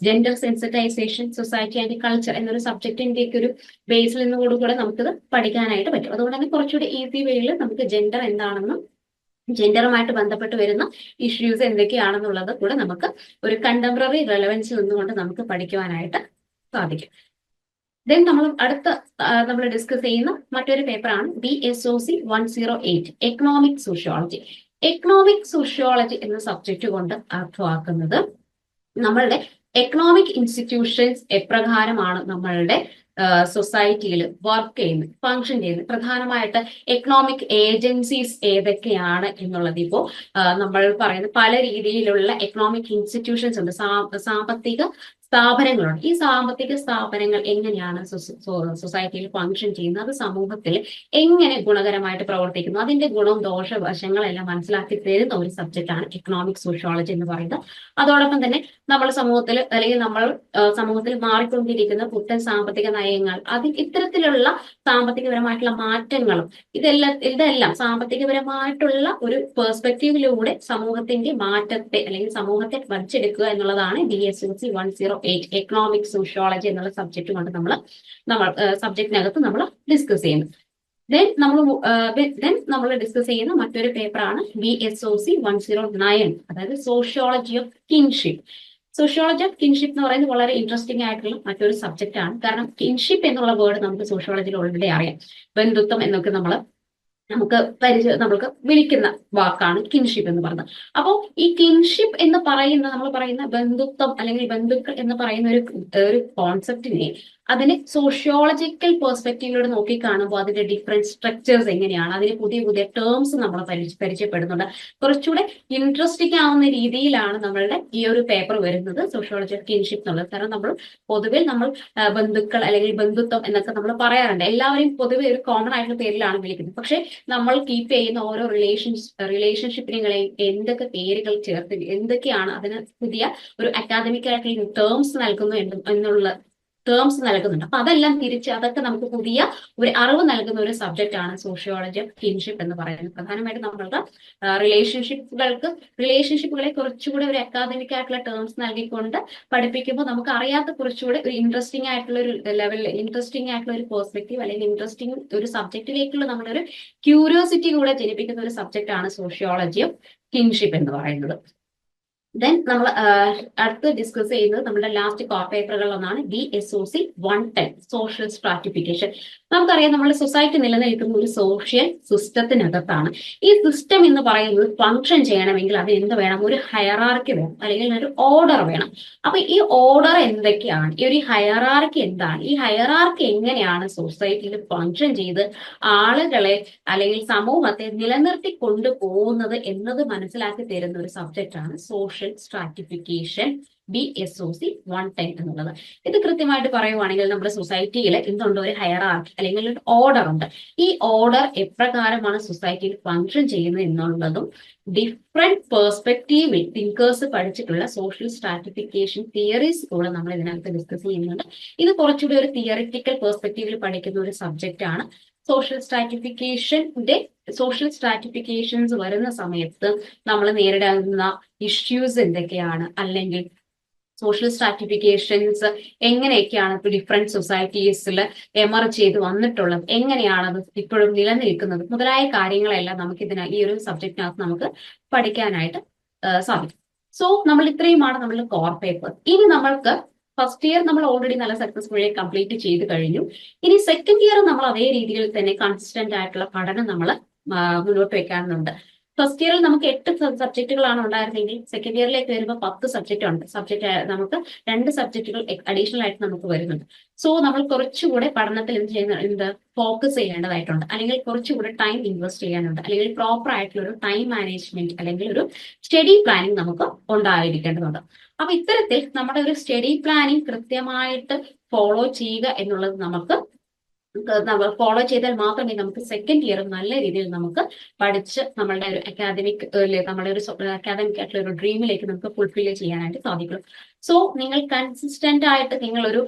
gender sensitization society and culture എന്നൊരു സബ്ജക്റ്റിന്റെ ഒക്കെ ഒരു ബേസിൽ നിന്നുകൂടെ നമുക്കിത് പഠിക്കാനായിട്ട് പറ്റും. അതുകൊണ്ട് തന്നെ കുറച്ചുകൂടി ഈസി വേയിൽ നമുക്ക് ജെൻഡർ എന്താണെന്നും ജെൻഡറുമായിട്ട് ബന്ധപ്പെട്ട് വരുന്ന ഇഷ്യൂസ് എന്തൊക്കെയാണെന്നുള്ളത് കൂടെ നമുക്ക് ഒരു കണ്ടംപററി റെലവൻസിൽ നിന്നുകൊണ്ട് നമുക്ക് പഠിക്കുവാനായിട്ട് സാധിക്കും. ദെൻ നമ്മൾ ഡിസ്കസ് ചെയ്യുന്ന മറ്റൊരു പേപ്പറാണ് BSOC 108 economic sociology. Economic sociology എന്ന സബ്ജക്റ്റ് കൊണ്ട് അർത്ഥമാക്കുന്നത് നമ്മളുടെ എക്കണോമിക് ഇൻസ്റ്റിറ്റ്യൂഷൻസ് എപ്രകാരമാണ് നമ്മളുടെ സൊസൈറ്റിയിൽ വർക്ക് ചെയ്യുന്നത്, ഫങ്ഷൻ ചെയ്യുന്നത്, പ്രധാനമായിട്ട് എക്കണോമിക് ഏജൻസീസ് ഏതൊക്കെയാണ് എന്നുള്ളത്. ഇപ്പോൾ നമ്മൾ പറയുന്ന പല രീതിയിലുള്ള എക്കണോമിക് ഇൻസ്റ്റിറ്റ്യൂഷൻസ് ഉണ്ട്, സാമ്പത്തിക സ്ഥാപനങ്ങളുണ്ട്. ഈ സാമ്പത്തിക സ്ഥാപനങ്ങൾ എങ്ങനെയാണ് സൊസൈറ്റിയിൽ ഫങ്ഷൻ ചെയ്യുന്നത്, അത് സമൂഹത്തിൽ എങ്ങനെ ഗുണകരമായിട്ട് പ്രവർത്തിക്കുന്നു, അതിന്റെ ഗുണവും ദോഷവശങ്ങളെല്ലാം മനസ്സിലാക്കി തരുന്ന ഒരു സബ്ജക്റ്റാണ് എക്കണോമിക് സോഷ്യോളജി എന്ന് പറയുന്നത്. അതോടൊപ്പം തന്നെ നമ്മൾ സമൂഹത്തിൽ മാറിക്കൊണ്ടിരിക്കുന്ന പുത്തൻ സാമ്പത്തിക നയങ്ങൾ, ഇത്തരത്തിലുള്ള സാമ്പത്തികപരമായിട്ടുള്ള മാറ്റങ്ങളും ഇതെല്ലാം സാമ്പത്തികപരമായിട്ടുള്ള ഒരു പെർസ്പെക്റ്റീവിലൂടെ സമൂഹത്തിന്റെ മാറ്റത്തെ അല്ലെങ്കിൽ സമൂഹത്തെ വരച്ചെടുക്കുക എന്നുള്ളതാണ് BSOC 108 എക്കണോമിക് സോഷ്യോളജി എന്നുള്ള സബ്ജക്റ്റ് കൊണ്ട് സബ്ജക്റ്റിനകത്ത് നമ്മൾ ഡിസ്കസ് ചെയ്യുന്നത്. ദെൻ നമ്മൾ ഡിസ്കസ് ചെയ്യുന്ന മറ്റൊരു പേപ്പറാണ് BSOC 109, അതായത് sociology of kinship. Sociology of kinship എന്ന് പറയുന്നത് വളരെ ഇൻട്രസ്റ്റിംഗ് ആയിട്ടുള്ള മറ്റൊരു സബ്ജക്റ്റ് ആണ്. കാരണം കിൻഷിപ്പ് എന്നുള്ള വേർഡ് നമുക്ക് സോഷ്യോളജിയിൽ ഓൾറെഡി അറിയാം. ബന്ധുത്വം എന്നൊക്കെ നമുക്ക് വിളിക്കുന്ന വാക്കാണ് കിൻഷിപ്പ് എന്ന് പറയുന്നത്. അപ്പോൾ ഈ കിൻഷിപ്പ് എന്ന് നമ്മൾ പറയുന്ന ബന്ധുത്വം അല്ലെങ്കിൽ ബന്ധുക്കൾ എന്ന് പറയുന്ന ഒരു കോൺസെപ്റ്റിനെ അതിനെ സോഷ്യോളജിക്കൽ പെർസ്പെക്റ്റീവിലൂടെ നോക്കി കാണുമ്പോൾ അതിന്റെ ഡിഫറെന്റ് സ്ട്രക്ചേഴ്സ് എങ്ങനെയാണ്, അതിന് പുതിയ പുതിയ ടേംസ് നമ്മൾ പരിചയപ്പെടുന്നുണ്ട്. കുറച്ചുകൂടെ ഇൻട്രസ്റ്റിംഗ് ആവുന്ന രീതിയിലാണ് നമ്മളുടെ ഈ ഒരു പേപ്പർ വരുന്നത്, സോഷ്യോളജി ഓഫ് കിൻഷിപ്പ് എന്നുള്ളത്. കാരണം പൊതുവെ നമ്മൾ ബന്ധുക്കൾ അല്ലെങ്കിൽ ബന്ധുത്വം എന്നൊക്കെ നമ്മൾ പറയാറുണ്ട്. എല്ലാവരെയും പൊതുവെ ഒരു കോമൺ ആയിട്ടുള്ള പേരിലാണ് വിളിക്കുന്നത്. പക്ഷെ നമ്മൾ കീപ്പ് ചെയ്യുന്ന ഓരോ റിലേഷൻഷിപ്പിനെയും എന്തൊക്കെ പേരുകൾ ചേർത്ത് എന്തൊക്കെയാണ് അതിന് പുതിയ ഒരു അക്കാദമിക് ആയിട്ടുള്ള ടേംസ് നൽകുന്നു എന്നുള്ള ടേംസ് നൽകുന്നുണ്ട്. അപ്പൊ അതെല്ലാം അതൊക്കെ നമുക്ക് പുതിയ ഒരു അറിവ് നൽകുന്ന ഒരു സബ്ജക്റ്റ് ആണ് സോഷ്യോളജി ഓഫ് കിൻഷിപ്പ് എന്ന് പറയുന്നത്. പ്രധാനമായിട്ടും നമ്മൾക്ക് റിലേഷൻഷിപ്പുകളെ കുറച്ചുകൂടെ ഒരു അക്കാദമിക് ആയിട്ടുള്ള ടേംസ് നൽകിക്കൊണ്ട് പഠിപ്പിക്കുമ്പോൾ നമുക്ക് അറിയാത്ത കുറച്ചുകൂടെ ഒരു ഇൻട്രസ്റ്റിംഗ് ആയിട്ടുള്ള ഒരു ലെവലിൽ ഇൻട്രസ്റ്റിംഗ് ആയിട്ടുള്ള ഒരു പെർസ്പെക്റ്റീവ് അല്ലെങ്കിൽ ഇൻട്രസ്റ്റിംഗ് ഒരു സബ്ജക്റ്റിലേക്കുള്ള നമ്മുടെ ഒരു ക്യൂരിയോസിറ്റി കൂടെ ജനിപ്പിക്കുന്ന ഒരു സബ്ജക്റ്റ് ആണ് സോഷ്യോളജി ഓഫ് കിൻഷിപ്പ് എന്ന് പറയുന്നത്. ദെൻ നമ്മൾ അടുത്ത് ഡിസ്കസ് ചെയ്യുന്നത് നമ്മുടെ ലാസ്റ്റ് കോർ പേപ്പറുകളിൽ ഒന്നാണ് BSOC 110 സോഷ്യൽ സ്ട്രാറ്റിഫിക്കേഷൻ. നമുക്കറിയാം നമ്മുടെ സൊസൈറ്റി നിലനിൽക്കുന്ന ഒരു സോഷ്യൽ സിസ്റ്റത്തിനകത്താണ്. ഈ സിസ്റ്റം എന്ന് പറയുന്നത് ഫങ്ഷൻ ചെയ്യണമെങ്കിൽ അത് എന്ത് വേണം, ഒരു ഹയറാർക്കി വേണം അല്ലെങ്കിൽ ഒരു ഓർഡർ വേണം. അപ്പൊ ഈ ഓർഡർ എന്തൊക്കെയാണ്, ഈ ഒരു ഹയറാർക്കി എന്താണ്, ഈ ഹയറാർക്കി എങ്ങനെയാണ് സൊസൈറ്റിയിൽ ഫങ്ഷൻ ചെയ്ത് ആളുകളെ അല്ലെങ്കിൽ സമൂഹത്തെ നിലനിർത്തി കൊണ്ടുപോകുന്നത് എന്നത് മനസ്സിലാക്കി തരുന്ന ഒരു സബ്ജക്റ്റ് ആണ് സോഷ്യൽ സോഷ്യൽ സ്ട്രാറ്റിഫിക്കേഷൻ BSOC 110 എന്നുള്ളത്. ഇത് കൃത്യമായിട്ട് പറയുവാണെങ്കിൽ നമ്മുടെ സൊസൈറ്റിയിൽ എന്തുണ്ട്, ഒരു ഹയറാർക്കി അല്ലെങ്കിൽ ഒരു ഓർഡർ ഉണ്ട്. ഈ ഓർഡർ എപ്രകാരമാണ് സൊസൈറ്റിയിൽ ഫങ്ഷൻ ചെയ്യുന്നത് എന്നുള്ളതും ഡിഫറെന്റ് പേഴ്സ്പെക്റ്റീവിൽ തിങ്കേഴ്സ് പഠിച്ചിട്ടുള്ള സോഷ്യൽ സ്ട്രാറ്റിഫിക്കേഷൻ തിയറീസ് കൂടെ നമ്മൾ ഇതിനകത്ത് ഡിസ്കസ് ചെയ്യുന്നുണ്ട്. ഇത് കുറച്ചുകൂടി ഒരു തിയറിറ്റിക്കൽ പേഴ്സ്പെക്റ്റീവിൽ പഠിക്കുന്ന ഒരു സബ്ജക്റ്റ് ആണ്. സോഷ്യൽ സ്ട്രാറ്റിഫിക്കേഷൻസ് വരുന്ന സമയത്ത് നമ്മൾ നേരിടുന്ന ഇഷ്യൂസ് എന്തൊക്കെയാണ്, അല്ലെങ്കിൽ സോഷ്യൽ സ്ട്രാറ്റിഫിക്കേഷൻസ് എങ്ങനെയൊക്കെയാണ് ഇപ്പോൾ ഡിഫറെന്റ് സൊസൈറ്റീസിൽ എമർജ് ചെയ്ത് വന്നിട്ടുള്ളത്, എങ്ങനെയാണത് ഇപ്പോഴും നിലനിൽക്കുന്നത്, മുതലായ കാര്യങ്ങളെല്ലാം നമുക്ക് ഈ ഒരു സബ്ജക്റ്റിനകത്ത് നമുക്ക് പഠിക്കാനായിട്ട് സാധിക്കും. സോ നമ്മൾ ഇത്രയുമാണ് നമ്മളുടെ കോർ പേപ്പർ. ഇനി നമ്മൾക്ക് ഫസ്റ്റ് ഇയർ നമ്മൾ ഓൾറെഡി നല്ല സക്സസ്ഫുള്ളി കംപ്ലീറ്റ് ചെയ്ത് കഴിഞ്ഞു. ഇനി സെക്കൻഡ് ഇയർ നമ്മൾ അതേ രീതിയിൽ തന്നെ കൺസിസ്റ്റന്റ് ആയിട്ടുള്ള പഠനം നമ്മൾ മുന്നോട്ട് വെക്കാനുണ്ട്. ഫസ്റ്റ് ഇയറിൽ നമുക്ക് 8 സബ്ജക്റ്റുകളാണ് ഉണ്ടായിരുന്നെങ്കിൽ സെക്കൻഡ് ഇയറിലേക്ക് വരുമ്പോൾ 10 സബ്ജക്റ്റ് ഉണ്ട്. നമുക്ക് 2 സബ്ജക്റ്റുകൾ അഡീഷണൽ ആയിട്ട് നമുക്ക് വരുന്നുണ്ട്. സോ നമ്മൾ കുറച്ചുകൂടെ പഠനത്തിൽ ഫോക്കസ് ചെയ്യേണ്ടതായിട്ടുണ്ട്, അല്ലെങ്കിൽ കുറച്ചുകൂടെ ടൈം ഇൻവെസ്റ്റ് ചെയ്യാനുണ്ട്, അല്ലെങ്കിൽ പ്രോപ്പർ ആയിട്ടുള്ള ഒരു ടൈം മാനേജ്മെന്റ് അല്ലെങ്കിൽ ഒരു സ്റ്റഡി പ്ലാനിങ് നമുക്ക് ഉണ്ടായിരിക്കേണ്ടതുണ്ട്. അപ്പൊ ഇത്തരത്തിൽ നമ്മുടെ ഒരു സ്റ്റഡി പ്ലാനിങ് കൃത്യമായിട്ട് ഫോളോ ചെയ്യുക എന്നുള്ളത് നമുക്ക് ഫോളോ ചെയ്താൽ മാത്രമേ നമുക്ക് സെക്കൻഡ് ഇയർ നല്ല രീതിയിൽ നമുക്ക് പഠിച്ച് നമ്മളുടെ ഒരു നമ്മുടെ ഒരു അക്കാദമിക് ആയിട്ടുള്ള ഒരു ഡ്രീമിലേക്ക് നമുക്ക് ഫുൾഫിൽ ചെയ്യാനായിട്ട് സാധിക്കുള്ളൂ. സോ നിങ്ങൾ കൺസിസ്റ്റന്റ് ആയിട്ട് നിങ്ങളൊരു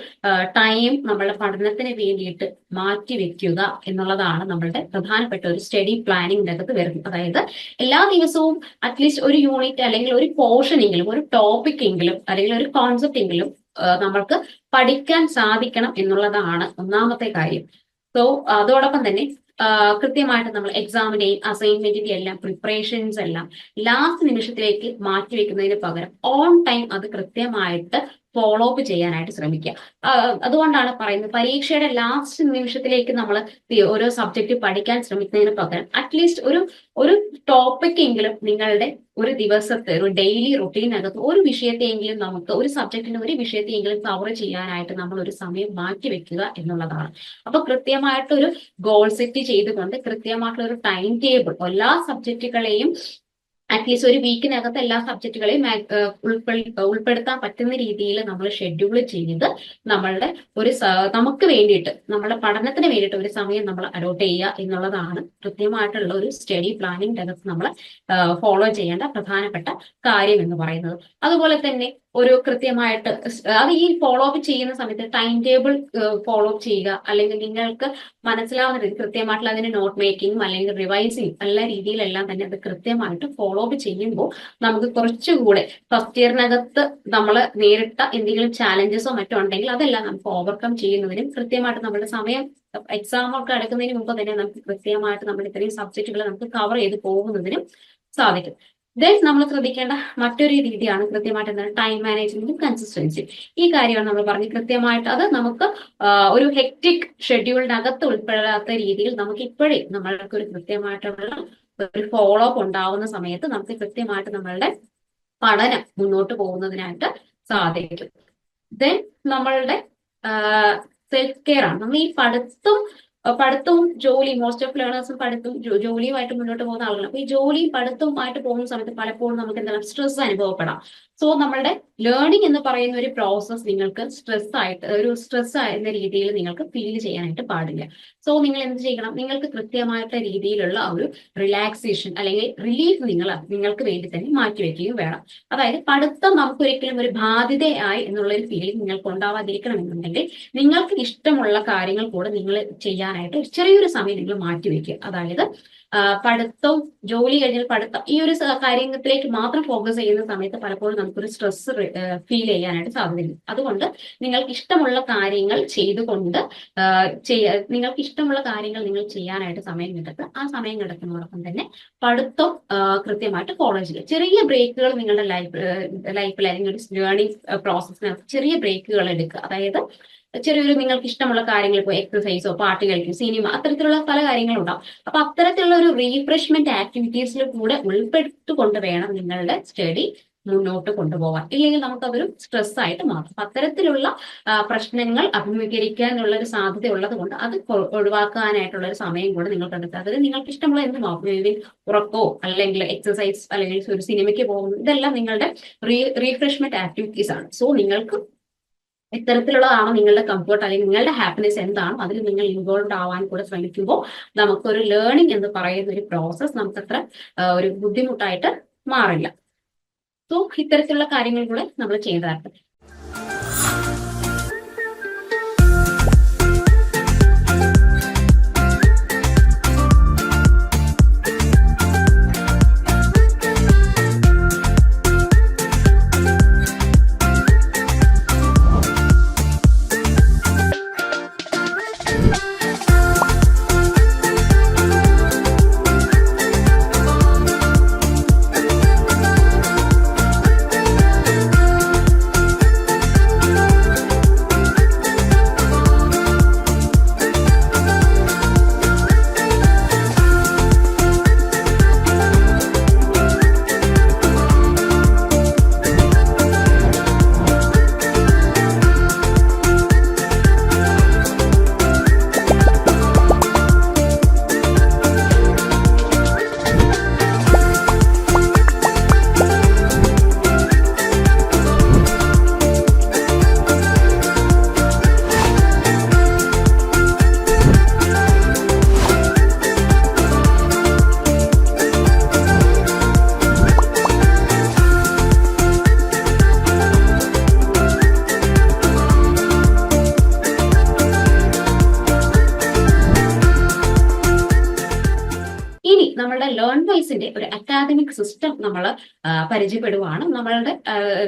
ടൈം നമ്മളുടെ പഠനത്തിന് വേണ്ടിയിട്ട് മാറ്റി വെക്കുക എന്നുള്ളതാണ് നമ്മളുടെ പ്രധാനപ്പെട്ട ഒരു സ്റ്റഡി പ്ലാനിങ്ങിന്റെ അകത്ത് വരുന്നത്. അതായത് എല്ലാ ദിവസവും അറ്റ്ലീസ്റ്റ് ഒരു യൂണിറ്റ് അല്ലെങ്കിൽ ഒരു പോർഷൻ എങ്കിലും, ഒരു ടോപ്പിക് എങ്കിലും, അല്ലെങ്കിൽ ഒരു കോൺസെപ്റ്റ് എങ്കിലും നമ്മൾക്ക് പഠിക്കാൻ സാധിക്കണം എന്നുള്ളതാണ് ഒന്നാമത്തെ കാര്യം. സോ അതോടൊപ്പം തന്നെ കൃത്യമായിട്ട് നമ്മൾ എക്സാമിന്റെയും അസൈൻമെന്റിന്റെയും എല്ലാം പ്രിപ്പറേഷൻസ് എല്ലാം ലാസ്റ്റ് നിമിഷത്തിലേക്ക് മാറ്റിവെക്കുന്നതിന് പകരം ഓൺ ടൈം അത് കൃത്യമായിട്ട് ഫോളോ അപ്പ് ചെയ്യാനായിട്ട് ശ്രമിക്കുക. അതുകൊണ്ടാണ് പറയുന്നത്, പരീക്ഷയുടെ ലാസ്റ്റ് നിമിഷത്തിലേക്ക് നമ്മൾ ഓരോ സബ്ജക്റ്റ് പഠിക്കാൻ ശ്രമിക്കുന്നതിന് പകരം അറ്റ്ലീസ്റ്റ് ഒരു ടോപ്പിക് എങ്കിലും നിങ്ങളുടെ ഒരു ദിവസത്തെ ഒരു ഡെയിലി റൊട്ടീനകത്ത് ഒരു വിഷയത്തെയെങ്കിലും നമുക്ക് ഒരു സബ്ജക്റ്റിന്റെ ഒരു വിഷയത്തെയെങ്കിലും കവർ ചെയ്യാനായിട്ട് നമ്മൾ ഒരു സമയം മാറ്റി വെക്കുക എന്നുള്ളതാണ്. അപ്പൊ കൃത്യമായിട്ടൊരു ഗോൾ സെറ്റ് ചെയ്തുകൊണ്ട് കൃത്യമായിട്ടുള്ള ഒരു ടൈം ടേബിൾ എല്ലാ സബ്ജക്റ്റുകളെയും അറ്റ്ലീസ്റ്റ് ഒരു വീക്കിനകത്ത് എല്ലാ സബ്ജക്റ്റുകളെയും ഉൾപ്പെടുത്താൻ പറ്റുന്ന രീതിയിൽ നമ്മൾ ഷെഡ്യൂൾ ചെയ്ത് നമ്മളുടെ നമുക്ക് വേണ്ടിയിട്ട് നമ്മുടെ പഠനത്തിന് വേണ്ടിയിട്ട് ഒരു സമയം നമ്മൾ അലോട്ട് ചെയ്യുക എന്നുള്ളതാണ് കൃത്യമായിട്ടുള്ള ഒരു സ്റ്റഡി പ്ലാനിംഗ് അകത്ത് നമ്മൾ ഫോളോ ചെയ്യേണ്ട പ്രധാനപ്പെട്ട കാര്യം എന്ന് പറയുന്നത്. അതുപോലെ തന്നെ ഒരു കൃത്യമായിട്ട് അത് ഈ ഫോളോ അപ്പ് ചെയ്യുന്ന സമയത്ത് ടൈം ടേബിൾ ഫോളോ അപ്പ് ചെയ്യുക, അല്ലെങ്കിൽ നിങ്ങൾക്ക് മനസ്സിലാവുന്ന രീതി കൃത്യമായിട്ടുള്ള അതിന് നോട്ട് മേക്കിങ്ങും അല്ലെങ്കിൽ റിവൈസിങ് എല്ലാ രീതിയിലെല്ലാം തന്നെ അത് കൃത്യമായിട്ട് ഫോളോ അപ്പ് ചെയ്യുമ്പോൾ നമുക്ക് കുറച്ചുകൂടെ ഫസ്റ്റ് ഇയറിനകത്ത് നമ്മൾ നേരിട്ട എന്തെങ്കിലും ചാലഞ്ചസോ മറ്റോ ഉണ്ടെങ്കിൽ അതെല്ലാം നമുക്ക് ഓവർകം ചെയ്യുന്നതിനും കൃത്യമായിട്ട് നമ്മുടെ സമയം എക്സാം ഒക്കെ അടുക്കുന്നതിന് മുമ്പ് തന്നെ നമുക്ക് കൃത്യമായിട്ട് നമ്മുടെ ഇത്രയും സബ്ജക്റ്റുകൾ നമുക്ക് കവർ ചെയ്ത് പോകുന്നതിനും സാധിക്കും. ദെൻ നമ്മൾ ശ്രദ്ധിക്കേണ്ട മറ്റൊരു രീതിയാണ് കൃത്യമായിട്ട് എന്താണ് ടൈം മാനേജ്മെന്റും കൺസിസ്റ്റൻസി. ഈ കാര്യമാണ് നമ്മൾ പറഞ്ഞ് കൃത്യമായിട്ട് അത് നമുക്ക് ഒരു ഹെക്ടിക് ഷെഡ്യൂളിനകത്ത് ഉൾപ്പെടാത്ത രീതിയിൽ നമുക്ക് ഇപ്പോഴേ നമ്മൾക്ക് ഒരു കൃത്യമായിട്ടുള്ള ഒരു ഫോളോ അപ്പ് ഉണ്ടാവുന്ന സമയത്ത് നമുക്ക് കൃത്യമായിട്ട് നമ്മളുടെ പഠനം മുന്നോട്ട് പോകുന്നതിനായിട്ട് സാധിക്കും. ദെൻ നമ്മളുടെ സെൽഫ് കെയർ ആണ്. നമ്മൾ ഈ പഠിത്തവും ജോലിയും, മോസ്റ്റ് ഓഫ് ലേണേഴ്സും ജോലിയുമായിട്ട് മുന്നോട്ട് പോകുന്ന ആളുകളാണ്. അപ്പൊ ഈ ജോലിയും പഠിത്തവുമായിട്ട് പോകുന്ന സമയത്ത് പലപ്പോഴും നമുക്ക് എന്താണ് സ്ട്രെസ് അനുഭവപ്പെടാം. സോ നമ്മളുടെ ലേണിംഗ് എന്ന് പറയുന്ന ഒരു പ്രോസസ് നിങ്ങൾക്ക് സ്ട്രെസ് ആയിരുന്ന രീതിയിൽ നിങ്ങൾക്ക് ഫീൽ ചെയ്യാനായിട്ട് പാടില്ല. സോ നിങ്ങൾ എന്ത് ചെയ്യണം, നിങ്ങൾക്ക് കൃത്യമായിട്ടുള്ള രീതിയിലുള്ള ഒരു റിലാക്സേഷൻ അല്ലെങ്കിൽ റിലീഫ് നിങ്ങൾക്ക് വേണ്ടി തന്നെ മാറ്റിവെക്കുകയും വേണം. അതായത് പഠിത്തം നമുക്കൊരിക്കലും ഒരു ബാധ്യതയായി എന്നുള്ള ഒരു ഫീലിംഗ് നിങ്ങൾക്ക് ഉണ്ടാവാതിരിക്കണമെന്നുണ്ടെങ്കിൽ നിങ്ങൾക്ക് ഇഷ്ടമുള്ള കാര്യങ്ങൾ കൂടെ നിങ്ങൾ ചെയ്യാനായിട്ട് ചെറിയൊരു സമയം നിങ്ങൾ മാറ്റിവെക്കുക. അതായത് പഠിത്തവും ജോലി കഴിഞ്ഞാൽ പഠിത്തം ഈ ഒരു കാര്യത്തിലേക്ക് മാത്രം ഫോക്കസ് ചെയ്യുന്ന സമയത്ത് പലപ്പോഴും നമുക്കൊരു സ്ട്രെസ് ഫീൽ ചെയ്യാനായിട്ട് സാധ്യതയുണ്ട്. അതുകൊണ്ട് നിങ്ങൾക്ക് ഇഷ്ടമുള്ള കാര്യങ്ങൾ ചെയ്തുകൊണ്ട് നിങ്ങൾക്ക് ഇഷ്ടമുള്ള കാര്യങ്ങൾ നിങ്ങൾ ചെയ്യാനായിട്ട് സമയം കണ്ടെത്തുക. ആ സമയം കണ്ടെത്തുന്നതോടൊപ്പം തന്നെ പഠിത്തം കൃത്യമായിട്ട് ഫോളോ ചെയ്യുക. ചെറിയ ബ്രേക്കുകൾ നിങ്ങളുടെ ലൈഫിൽ അല്ലെങ്കിൽ ഒരു ലേണിംഗ് പ്രോസസ്സിനകത്ത് ചെറിയ ബ്രേക്കുകൾ എടുക്കുക. അതായത് ചെറിയൊരു നിങ്ങൾക്ക് ഇഷ്ടമുള്ള കാര്യങ്ങൾ, ഇപ്പോൾ എക്സസൈസോ പാട്ട് കളിക്കും, സിനിമ, അത്തരത്തിലുള്ള പല കാര്യങ്ങളുണ്ടാവും. അപ്പൊ അത്തരത്തിലുള്ള ഒരു റീഫ്രഷ്മെന്റ് ആക്ടിവിറ്റീസിൽ കൂടെ ഉൾപ്പെടുത്തിക്കൊണ്ട് വേണം നിങ്ങളുടെ സ്റ്റഡി മുന്നോട്ട് കൊണ്ടുപോകാൻ, ഇല്ലെങ്കിൽ നമുക്കതൊരു സ്ട്രെസ് ആയിട്ട് മാറും. അപ്പൊ അത്തരത്തിലുള്ള പ്രശ്നങ്ങൾ അഭിമുഖീകരിക്കാനുള്ള ഒരു സാധ്യത ഉള്ളത് കൊണ്ട് അത് ഒഴിവാക്കാനായിട്ടുള്ള ഒരു സമയം കൂടെ നിങ്ങൾ കണ്ടെത്തുക. അതായത് നിങ്ങൾക്ക് ഇഷ്ടമുള്ള എന്ത് നോക്കും, ഉറക്കോ അല്ലെങ്കിൽ എക്സസൈസ് അല്ലെങ്കിൽ ഒരു സിനിമയ്ക്ക് പോകുന്നു, ഇതെല്ലാം നിങ്ങളുടെ റീഫ്രഷ്മെന്റ് ആക്ടിവിറ്റീസ് ആണ്. സോ നിങ്ങൾക്ക് ഇത്തരത്തിലുള്ളതാണോ നിങ്ങളുടെ കംഫർട്ട് അല്ലെങ്കിൽ നിങ്ങളുടെ ഹാപ്പിനെസ് എന്താണോ അതിൽ നിങ്ങൾ ഇൻവോൾവ് ആവാൻ കൂടെ ശ്രമിക്കുമ്പോൾ നമുക്കൊരു ലേണിംഗ് എന്ന് പറയുന്ന ഒരു പ്രോസസ് നമുക്കത്ര ഒരു ബുദ്ധിമുട്ടായിട്ട് മാറില്ല. സോ ഇത്തരത്തിലുള്ള കാര്യങ്ങൾ കൂടെ നമ്മൾ ചെയ്തതായിട്ട്. നമ്മളുടെ ലേൺ വൈസിന്റെ ഒരു അക്കാദമിക് സിസ്റ്റം നമ്മൾ പരിചയപ്പെടുവാണ്. നമ്മളുടെ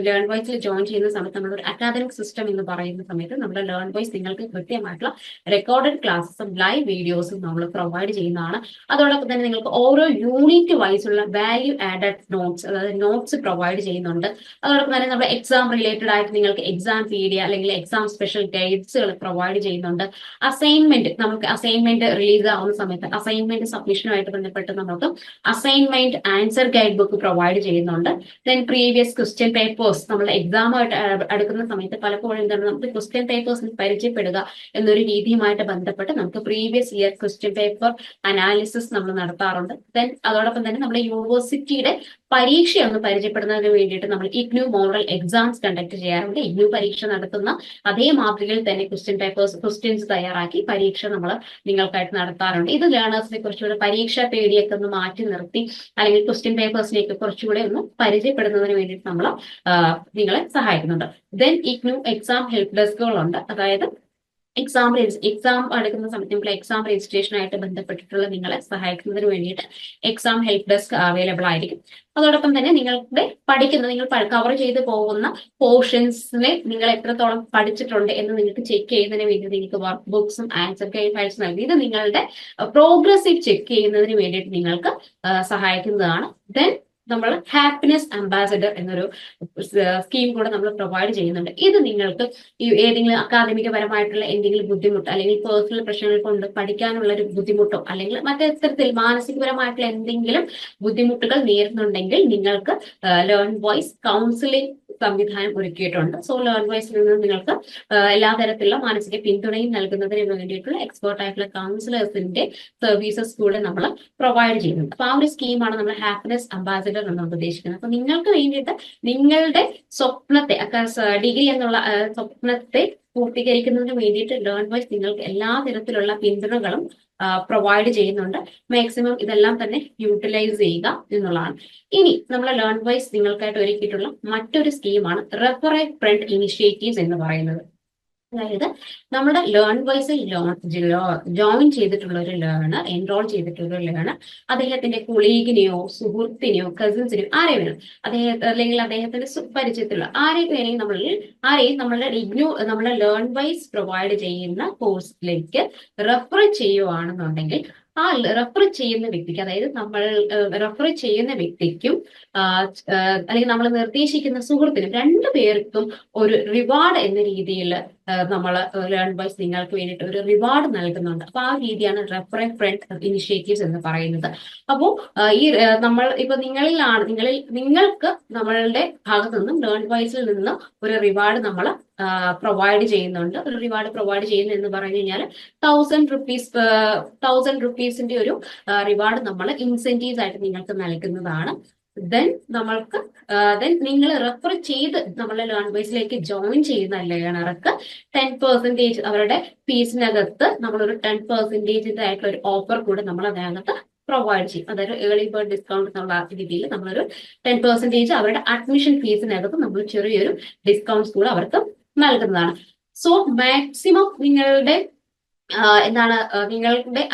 ലേൺ വൈസിൽ ജോയിൻ ചെയ്യുന്ന സമയത്ത് നമ്മളൊരു അക്കാദമിക് സിസ്റ്റം എന്ന് പറയുന്ന സമയത്ത് നമ്മുടെ ലേൺ വൈസ് നിങ്ങൾക്ക് കൃത്യമായിട്ടുള്ള റെക്കോർഡഡ് ക്ലാസ്സും ലൈവ് വീഡിയോസും നമ്മൾ പ്രൊവൈഡ് ചെയ്യുന്നതാണ്. അതോടൊപ്പം തന്നെ നിങ്ങൾക്ക് ഓരോ യൂണിറ്റ് വൈസുള്ള വാല്യൂ ആഡഡ് നോട്ട്സ്, അതായത് നോട്ട്സ് പ്രൊവൈഡ് ചെയ്യുന്നുണ്ട്. അതോടൊപ്പം തന്നെ നമ്മുടെ എക്സാം റിലേറ്റഡ് ആയിട്ട് നിങ്ങൾക്ക് എക്സാം പീഡിയ അല്ലെങ്കിൽ എക്സാം സ്പെഷ്യൽ ഗൈഡ്സുകൾ പ്രൊവൈഡ് ചെയ്യുന്നുണ്ട്. അസൈൻമെന്റ്, നമുക്ക് അസൈൻമെന്റ് റിലീസ് ആവുന്ന സമയത്ത് അസൈൻമെന്റ് സബ്മിഷനുമായിട്ട് ബന്ധപ്പെട്ട് നമുക്ക് assignment answer guide book provide ചെയ്യുന്നുണ്ട്. ദെൻ പ്രീവിയസ് ക്വസ്റ്റ്യൻ പേപ്പേഴ്സ്, നമ്മുടെ എക്സാമായിട്ട് അടുക്കുന്ന സമയത്ത് പലപ്പോഴും എന്താണ് നമുക്ക് ക്വസ്റ്റ്യൻ പേപ്പേഴ്സിന് പരിചയപ്പെടുക എന്നൊരു രീതിയുമായിട്ട് ബന്ധപ്പെട്ട് നമുക്ക് previous year question paper analysis നമ്മൾ നടത്താറുണ്ട്. ദെൻ അതോടൊപ്പം തന്നെ നമ്മുടെ യൂണിവേഴ്സിറ്റിയുടെ പരീക്ഷയൊന്ന് പരിചയപ്പെടുന്നതിന് വേണ്ടിയിട്ട് നമ്മൾ ഇഗ്നു മോഡൽ എക്സാംസ് കണ്ടക്ട് ചെയ്യാറുണ്ട്. ഇഗ്നു പരീക്ഷ നടത്തുന്ന അതേ മാതൃകയിൽ തന്നെ ക്വസ്റ്റ്യൻസ് തയ്യാറാക്കി പരീക്ഷ നമ്മൾ നിങ്ങൾക്കായിട്ട് നടത്താറുണ്ട്. ഇത് ലേണേഴ്സിനെ കുറച്ചുകൂടെ പരീക്ഷാ പേടിയൊക്കെ ഒന്ന് മാറ്റി നിർത്തി അല്ലെങ്കിൽ ക്വസ്റ്റ്യൻ പേപ്പേഴ്സിനെയൊക്കെ കുറച്ചുകൂടെ ഒന്ന് പരിചയപ്പെടുന്നതിന് വേണ്ടിയിട്ട് നമ്മൾ നിങ്ങളെ സഹായിക്കുന്നുണ്ട്. ദെൻ ഇഗ്നു എക്സാം ഹെൽപ്പ് ഡെസ്കുകളുണ്ട്. അതായത് എക്സാം എടുക്കുന്ന സമയത്ത് നിങ്ങൾ എക്സാം രജിസ്ട്രേഷനായിട്ട് ബന്ധപ്പെട്ടിട്ടുള്ള നിങ്ങളെ സഹായിക്കുന്നതിന് വേണ്ടിയിട്ട് എക്സാം ഹെൽപ്പ് ഡെസ്ക് അവൈലബിൾ ആയിരിക്കും. അതോടൊപ്പം തന്നെ നിങ്ങളുടെ നിങ്ങൾ കവർ ചെയ്ത് പോകുന്ന പോർഷൻസിനെ നിങ്ങൾ എത്രത്തോളം പഠിച്ചിട്ടുണ്ട് എന്ന് നിങ്ങൾക്ക് ചെക്ക് ചെയ്യുന്നതിന് വേണ്ടി നിങ്ങൾക്ക് വർക്ക് ബുക്സും ആൻസർ ഗൈഡ് ഫയൽസ് നൽകി ഇത് നിങ്ങളുടെ പ്രോഗ്രസീവ് ചെക്ക് ചെയ്യുന്നതിന് വേണ്ടിയിട്ട് നിങ്ങൾക്ക് സഹായിക്കുന്നതാണ്. ദെൻ നമ്മൾ ഹാപ്പിനെസ് അംബാസഡർ എന്നൊരു സ്കീം കൂടെ നമ്മൾ പ്രൊവൈഡ് ചെയ്യുന്നുണ്ട്. ഇത് നിങ്ങൾക്ക് ഏതെങ്കിലും അക്കാദമികപരമായിട്ടുള്ള എന്തെങ്കിലും ബുദ്ധിമുട്ട് അല്ലെങ്കിൽ പേഴ്സണൽ പ്രശ്നങ്ങൾ കൊണ്ട് പഠിക്കാനുള്ള ഒരു ബുദ്ധിമുട്ടോ അല്ലെങ്കിൽ മറ്റത്തരത്തിൽ മാനസികപരമായിട്ടുള്ള എന്തെങ്കിലും ബുദ്ധിമുട്ടുകൾ നേരിടുന്നുണ്ടെങ്കിൽ നിങ്ങൾക്ക് ലേൺ വോയ്സ് കൗൺസിലിംഗ് സംവിധാനം ഒരുക്കിയിട്ടുണ്ട്. സോ ലേൺ വോയ്സിൽ നിന്ന് നിങ്ങൾക്ക് എല്ലാ തരത്തിലുള്ള മാനസിക പിന്തുണയും നൽകുന്നതിന് വേണ്ടിയിട്ടുള്ള എക്സ്പേർട്ട് ആയിട്ടുള്ള കൗൺസിലേഴ്സിന്റെ സർവീസസ് കൂടെ നമ്മൾ പ്രൊവൈഡ് ചെയ്യുന്നുണ്ട്. അപ്പൊ ആ ഒരു സ്കീമാണ് നമ്മൾ ഹാപ്പിനെസ് അംബാസഡർ നമ്മൾ ഉദ്ദേശിക്കുന്നത്. അപ്പൊ നിങ്ങൾക്ക് വേണ്ടിയിട്ട് നിങ്ങളുടെ സ്വപ്നത്തെ ഡിഗ്രി എന്നുള്ള സ്വപ്നത്തെ പൂർത്തീകരിക്കുന്നതിന് വേണ്ടിയിട്ട് ലേൺ വൈസ് നിങ്ങൾക്ക് എല്ലാ തരത്തിലുള്ള പിന്തുണകളും പ്രൊവൈഡ് ചെയ്യുന്നുണ്ട്. മാക്സിമം ഇതെല്ലാം തന്നെ യൂട്ടിലൈസ് ചെയ്യുക എന്നുള്ളതാണ്. ഇനി നമ്മൾ ലേൺ വൈസ് നിങ്ങൾക്കായിട്ട് ഒരുക്കിയിട്ടുള്ള മറ്റൊരു സ്കീമാണ് റെഫർ എ ഫ്രണ്ട് ഇനിഷ്യേറ്റീവ്സ് എന്ന് പറയുന്നത്. അതായത് നമ്മുടെ ലേൺ വൈസിൽ ജോയിൻ ചെയ്തിട്ടുള്ള ഒരു ലേണർ, എൻറോൾ ചെയ്തിട്ടുള്ള ഒരു ലേണർ അദ്ദേഹത്തിന്റെ കൊളീഗിനെയോ സുഹൃത്തിനെയോ കസിൻസിനെയോ ആരെയും വേണം അല്ലെങ്കിൽ അദ്ദേഹത്തിന്റെ പരിചയത്തിലുള്ള ആരെയും നമ്മുടെ ലേൺ വൈസ് പ്രൊവൈഡ് ചെയ്യുന്ന കോഴ്സിലേക്ക് റെഫർ ചെയ്യുവാണെന്നുണ്ടെങ്കിൽ ആ റെഫർ ചെയ്യുന്ന വ്യക്തിക്ക്, അതായത് നമ്മൾ റെഫർ ചെയ്യുന്ന വ്യക്തിക്കും അല്ലെങ്കിൽ നമ്മൾ നിർദ്ദേശിക്കുന്ന സുഹൃത്തിനും രണ്ടു പേർക്കും ഒരു റിവാർഡ് എന്ന രീതിയിൽ നമ്മൾ ലേൺ ബൈസ് നിങ്ങൾക്ക് വേണ്ടിയിട്ട് ഒരു റിവാർഡ് നൽകുന്നുണ്ട്. അപ്പൊ ആ രീതിയാണ് റെഫർ എ ഫ്രണ്ട് ഇനിഷ്യേറ്റീവ്സ് എന്ന് പറയുന്നത്. അപ്പോൾ ഈ നമ്മൾ ഇപ്പൊ നിങ്ങൾക്ക് നമ്മളുടെ ഭാഗത്തു നിന്നും ലേൺ ബൈസിൽ നിന്നും ഒരു റിവാർഡ് നമ്മൾ പ്രൊവൈഡ് ചെയ്യുന്നുണ്ട്. ഒരു റിവാർഡ് പ്രൊവൈഡ് ചെയ്യുന്നു എന്ന് പറഞ്ഞു കഴിഞ്ഞാൽ 1000 റുപ്പീസിന്റെ ഒരു റിവാർഡ് നമ്മൾ ഇൻസെന്റീവ്സ് ആയിട്ട് നിങ്ങൾക്ക് നൽകുന്നതാണ്. ദെൻ നിങ്ങൾ റെഫർ ചെയ്ത് നമ്മളെ ലേൺ ബേസിലേക്ക് ജോയിൻ ചെയ്യുന്ന ലേണർക്ക് 10% അവരുടെ ഫീസിനകത്ത് നമ്മളൊരു 10% ആയിട്ടുള്ള ഒരു ഓഫർ കൂടെ നമ്മൾ അതിനകത്ത് പ്രൊവൈഡ് ചെയ്യും. അതായത് ഏർലി ബേർഡ് ഡിസ്കൗണ്ട് എന്നുള്ള രീതിയിൽ നമ്മളൊരു 10% അവരുടെ അഡ്മിഷൻ ഫീസിനകത്ത് നമ്മൾ ചെറിയൊരു ഡിസ്കൗണ്ട്സ് കൂടെ അവർക്ക് നൽകുന്നതാണ്. സോ മാക്സിമം നിങ്ങളുടെ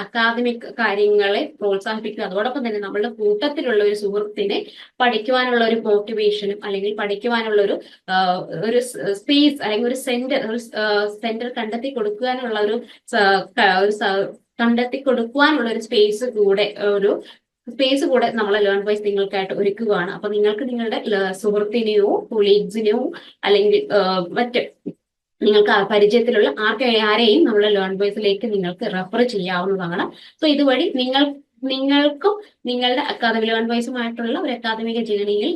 അക്കാദമിക് കാര്യങ്ങളെ പ്രോത്സാഹിപ്പിക്കുക. അതോടൊപ്പം തന്നെ നമ്മളുടെ കൂട്ടത്തിലുള്ള ഒരു സുഹൃത്തിനെ പഠിക്കുവാനുള്ള ഒരു മോട്ടിവേഷനും അല്ലെങ്കിൽ പഠിക്കുവാനുള്ള ഒരു സ്പേസ് അല്ലെങ്കിൽ ഒരു സെന്റർ കണ്ടെത്തി കൊടുക്കുവാനുള്ള ഒരു സ്പേസ് കൂടെ നമ്മളെ ലേൺ വൈസ് നിങ്ങൾക്കായിട്ട് ഒരുക്കുകയാണ്. അപ്പൊ നിങ്ങൾക്ക് നിങ്ങളുടെ സുഹൃത്തിനെയോ കൊളീഗ്സിനെയോ അല്ലെങ്കിൽ മറ്റ് നിങ്ങൾക്ക് പരിചയത്തിലുള്ള ആരെയും നമ്മളെ ലേൺ ബേസിലേക്ക് നിങ്ങൾക്ക് റെഫർ ചെയ്യാവുന്നതാണ്. സോ ഇതുവഴി നിങ്ങൾക്കും നിങ്ങളുടെ ലേൺ ബേസുമായിട്ടുള്ള ഒരു അക്കാദമിക ജേണിയിൽ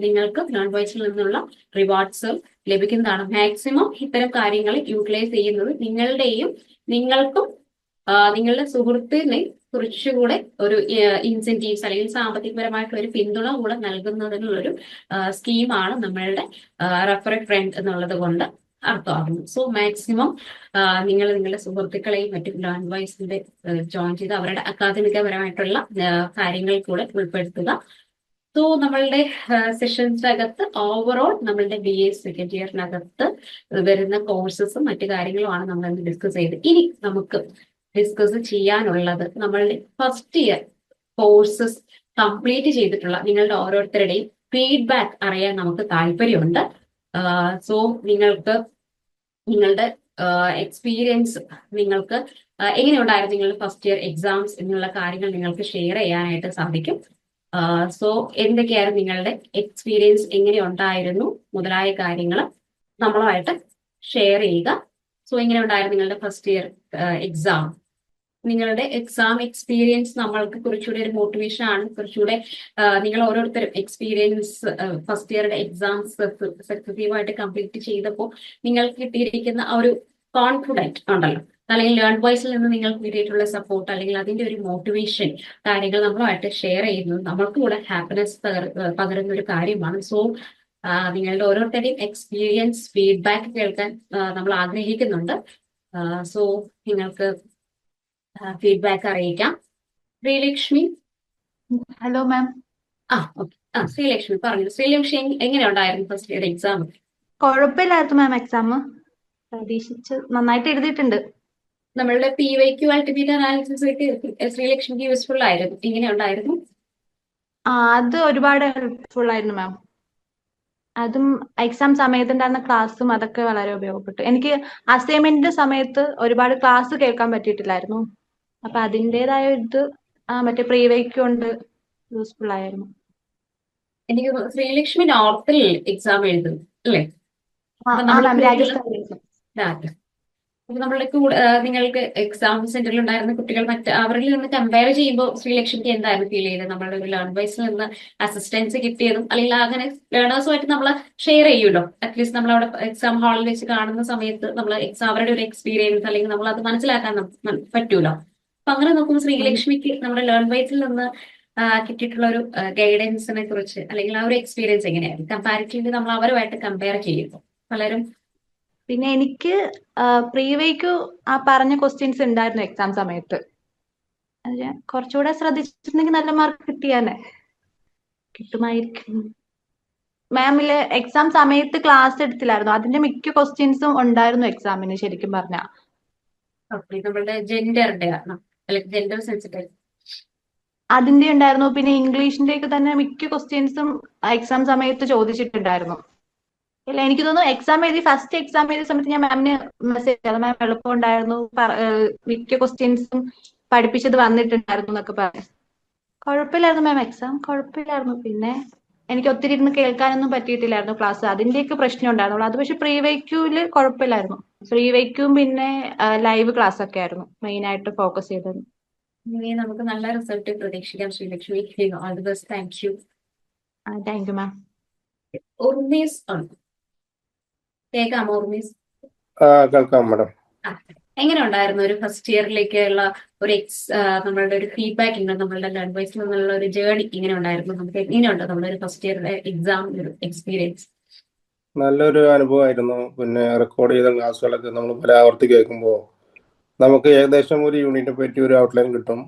നിങ്ങൾക്ക് ലേൺ ബേസിൽ നിന്നുള്ള റിവാർഡ്സ് ലഭിക്കുന്നതാണ്. മാക്സിമം ഇത്തരം കാര്യങ്ങൾ യൂട്ടിലൈസ് ചെയ്യുന്നത് നിങ്ങൾക്കും നിങ്ങളുടെ സുഹൃത്തിനെ കുറച്ചുകൂടെ ഒരു ഇൻസെന്റീവ്സ് അല്ലെങ്കിൽ സാമ്പത്തികപരമായിട്ടുള്ള ഒരു പിന്തുണ കൂടെ നൽകുന്നതിനുള്ളൊരു സ്കീമാണ് നമ്മളുടെ റെഫർ എ ഫ്രണ്ട് എന്നുള്ളത് കൊണ്ട് അർത്ഥമാകുന്നു. സോ മാക്സിമം നിങ്ങളുടെ സുഹൃത്തുക്കളെയും മറ്റു ലേൺ വൈസിന്റെ ജോയിൻ ചെയ്ത് അവരുടെ അക്കാദമികപരമായിട്ടുള്ള കാര്യങ്ങൾ കൂടെ ഉൾപ്പെടുത്തുക. സോ നമ്മളുടെ സെഷൻസിനകത്ത് ഓവറോൾ നമ്മളുടെ BA സെക്കൻഡ് ഇയറിനകത്ത് വരുന്ന കോഴ്സസും മറ്റു കാര്യങ്ങളുമാണ് നമ്മൾ ഡിസ്കസ് ചെയ്ത്. ഇനി നമുക്ക് ഡിസ്കസ് ചെയ്യാനുള്ളത് നമ്മളുടെ ഫസ്റ്റ് ഇയർ കോഴ്സസ് കംപ്ലീറ്റ് ചെയ്തിട്ടുള്ള നിങ്ങളുടെ ഓരോരുത്തരുടെയും ഫീഡ്ബാക്ക് അറിയാൻ നമുക്ക് താല്പര്യമുണ്ട്. സോ നിങ്ങളുടെ എക്സ്പീരിയൻസ് നിങ്ങൾക്ക് എങ്ങനെയുണ്ടായിരുന്നു നിങ്ങളുടെ ഫസ്റ്റ് ഇയർ എക്സാംസ് എന്നുള്ള കാര്യങ്ങൾ നിങ്ങൾക്ക് ഷെയർ ചെയ്യാനായിട്ട് സാധിക്കും. സോ എന്തൊക്കെയായിരുന്നു നിങ്ങളുടെ എക്സ്പീരിയൻസ്, എങ്ങനെ ഉണ്ടായിരുന്നു മുതലായ കാര്യങ്ങൾ നമ്മളുമായിട്ട് ഷെയർ ചെയ്യുക. സോ എങ്ങനെ ഉണ്ടായിരുന്നു നിങ്ങളുടെ ഫസ്റ്റ് ഇയർ എക്സാം? നിങ്ങളുടെ എക്സാം എക്സ്പീരിയൻസ് നമ്മൾക്ക് കുറച്ചുകൂടെ ഒരു മോട്ടിവേഷൻ ആണ്. കുറച്ചുകൂടെ നിങ്ങൾ ഓരോരുത്തരും എക്സ്പീരിയൻസ് ഫസ്റ്റ് ഇയറുടെ എക്സാംസ് സക്സസീവായിട്ട് കംപ്ലീറ്റ് ചെയ്തപ്പോൾ നിങ്ങൾക്ക് കിട്ടിയിരിക്കുന്ന ആ ഒരു കോൺഫിഡൻറ്റ് ഉണ്ടല്ലോ, അല്ലെങ്കിൽ ലേൺ വൈസിൽ നിന്ന് നിങ്ങൾക്ക് കിട്ടിയിട്ടുള്ള സപ്പോർട്ട് അല്ലെങ്കിൽ അതിന്റെ ഒരു മോട്ടിവേഷൻ കാര്യങ്ങൾ നമ്മളുമായിട്ട് ഷെയർ ചെയ്യുന്നത് നമ്മൾക്ക് കൂടെ ഹാപ്പിനെസ് പകരുന്ന ഒരു കാര്യമാണ്. സോ നിങ്ങളുടെ ഓരോരുത്തരുടെയും എക്സ്പീരിയൻസ് ഫീഡ്ബാക്ക് കേൾക്കാൻ നമ്മൾ ആഗ്രഹിക്കുന്നുണ്ട്. സോ നിങ്ങൾക്ക് ഫീഡ്ബാക്ക് അറിയിക്കാം. Sreelakshmi. Hello ma'am. Okay. Sreelakshmi പറഞ്ഞു. ശ്രീലക്ഷ്മി എങ്ങനെ ഉണ്ടായിരുന്നു ഫസ്റ്റ് ഇയർ എക്സാം? കുഴപ്പമില്ലായിരുന്നു മാം. എക്സാം പ്രതീക്ഷിച്ച് നന്നായിട്ട് എഴുതിയിട്ടുണ്ട്. നമ്മളുടെ PYQ അൾട്ടിമേറ്റ് അനാലിസിസ് ശ്രീലക്ഷ്മിക്ക് യൂസ്ഫുൾ ആയിരുന്നു. എങ്ങനെ ഉണ്ടായിരുന്നു? അത് ഒരുപാട് ഹെൽപ്ഫുൾ ആയിരുന്നു മാം. അതും എക്സാം സമയത്തുണ്ടായിരുന്ന ക്ലാസ്സും അതൊക്കെ വളരെ ഉപയോഗപ്പെട്ടു. എനിക്ക് അസൈൻമെന്റിന്റെ സമയത്ത് ഒരുപാട് ക്ലാസ് കേൾക്കാൻ പറ്റിയിട്ടില്ലായിരുന്നു. അപ്പൊ അതിൻ്റെതായ ഇത് മറ്റേ പ്രീവൈക്ക് കൊണ്ട് യൂസ്ഫുൾ ആയിരുന്നു. എനിക്ക് ശ്രീലക്ഷ്മി നോർത്തിൽ എക്സാം എഴുതും അല്ലേ? രാജസ്ഥാൻ. അപ്പൊ നമ്മളുടെ കൂടെ നിങ്ങൾക്ക് എക്സാം സെന്ററിൽ ഉണ്ടായിരുന്ന കുട്ടികൾ അവരിൽ നിന്ന് കമ്പയർ ചെയ്യുമ്പോൾ ശ്രീലക്ഷ്മിക്ക് എന്തായിരുന്നു ഫീൽ ചെയ്തത്? നമ്മളുടെ ഒരു ലേൺ വൈസിൽ നിന്ന് അസിസ്റ്റൻസ് കിട്ടിയതും അല്ലെങ്കിൽ അങ്ങനെ ലേണേഴ്സുമായിട്ട് നമ്മൾ ഷെയർ ചെയ്യുമല്ലോ. അറ്റ്ലീസ്റ്റ് നമ്മൾ അവിടെ എക്സാം ഹാളിൽ വെച്ച് കാണുന്ന സമയത്ത് നമ്മൾ അവരുടെ ഒരു എക്സ്പീരിയൻസ് അല്ലെങ്കിൽ നമ്മൾ അത് മനസ്സിലാക്കാൻ പറ്റൂലോ. അപ്പൊ അങ്ങനെ നോക്കുമ്പോൾ ശ്രീലക്ഷ്മിക്ക് നമ്മുടെ ലേൺ വൈസിൽ നിന്ന് കിട്ടിയിട്ടുള്ള ഒരു ഗൈഡൻസിനെ കുറിച്ച് അല്ലെങ്കിൽ ആ ഒരു എക്സ്പീരിയൻസ് എങ്ങനെയായിരുന്നു കമ്പാരിറ്റീവ്ലി നമ്മൾ അവരുമായിട്ട് കമ്പയർ ചെയ്യുമ്പോൾ? പലരും പിന്നെ എനിക്ക് പ്രീവൈക്ക് ആ പറഞ്ഞ ക്വസ്റ്റ്യൻസ് ഉണ്ടായിരുന്നു എക്സാം സമയത്ത്. കുറച്ചുകൂടെ ശ്രദ്ധിച്ചിട്ടുണ്ടെങ്കിൽ നല്ല മാർക്ക് കിട്ടുമായിരിക്കും. മാമില് എക്സാം സമയത്ത് ക്ലാസ് എടുത്തില്ലായിരുന്നു. അതിന്റെ മിക്ക ക്വസ്റ്റ്യൻസും ഉണ്ടായിരുന്നു എക്സാമിന് ശരിക്കും പറഞ്ഞ. അതിന്റെ ഉണ്ടായിരുന്നു. പിന്നെ ഇംഗ്ലീഷിന്റെ ഒക്കെ തന്നെ മിക്ക ക്വസ്റ്റ്യൻസും എക്സാം സമയത്ത് ചോദിച്ചിട്ടുണ്ടായിരുന്നു. ഇല്ല, എനിക്ക് തോന്നുന്നു ഫസ്റ്റ് എക്സാം എഴുതിയ സമയത്ത് ഞാൻ മാമിന് മെസ്സേജ് ചെയ്തു. മാം എളുപ്പം ഉണ്ടായിരുന്നു, മിക്ക ക്വസ്റ്റ്യൻസും പഠിപ്പിച്ചത് വന്നിട്ടുണ്ടായിരുന്നു എന്നൊക്കെ പറഞ്ഞു. കുഴപ്പമില്ലായിരുന്നു മാം, എക്സാം കുഴപ്പമില്ലായിരുന്നു. പിന്നെ എനിക്ക് ഒത്തിരി ഇരുന്ന് കേൾക്കാനൊന്നും പറ്റിയിട്ടില്ലായിരുന്നു ക്ലാസ്, അതിന്റെയൊക്കെ പ്രശ്നം ഉണ്ടായിരുന്നുള്ളൂ. അത് പക്ഷെ പ്രീ വൈക്യൂല് കുഴപ്പമില്ലായിരുന്നു. പ്രീ വൈക്യൂം പിന്നെ ലൈവ് ക്ലാസ് ഒക്കെ ആയിരുന്നു മെയിൻ ആയിട്ട് ഫോക്കസ് ചെയ്തത്. ഇനി നമുക്ക് നല്ല റിസൾട്ട് പ്രതീക്ഷിക്കാം Sreelakshmi. All the best. Thank you. Thank you ma'am. Urmis ആണ്. കേൾക്കാമോ ഉർമീസ്? കേൾക്കാം മാഡം. എങ്ങനെ ഉണ്ടായിരുന്നു ഒരു ഫസ്റ്റ് ഇയറിലേക്കുള്ള ഒരു നമ്മളുടെ ഒരു ഫീഡ്ബാക്ക്, നമ്മളുടെ ലേൺ വൈസിൽ നിന്നുള്ള ഒരു ജേർണി എങ്ങനെ ഉണ്ടായിരുന്നു? നമുക്ക് എങ്ങനെയുണ്ട് നമ്മുടെ ഒരു ഫസ്റ്റ് ഇയറിലെ എക്സാം ഒരു എക്സ്പീരിയൻസ്? നല്ലൊരു അനുഭവമായിരുന്നു. പിന്നെ റെക്കോർഡ് ചെയ്ത ക്ലാസ്സുകളൊക്കെ നമ്മൾ പല ആവർത്തി കേൾക്കുമ്പോൾ നമുക്ക് ഏകദേശം ഒരു യൂണിറ്റിനെ പറ്റി ഒരു ഔട്ട്ലൈൻ കിട്ടും.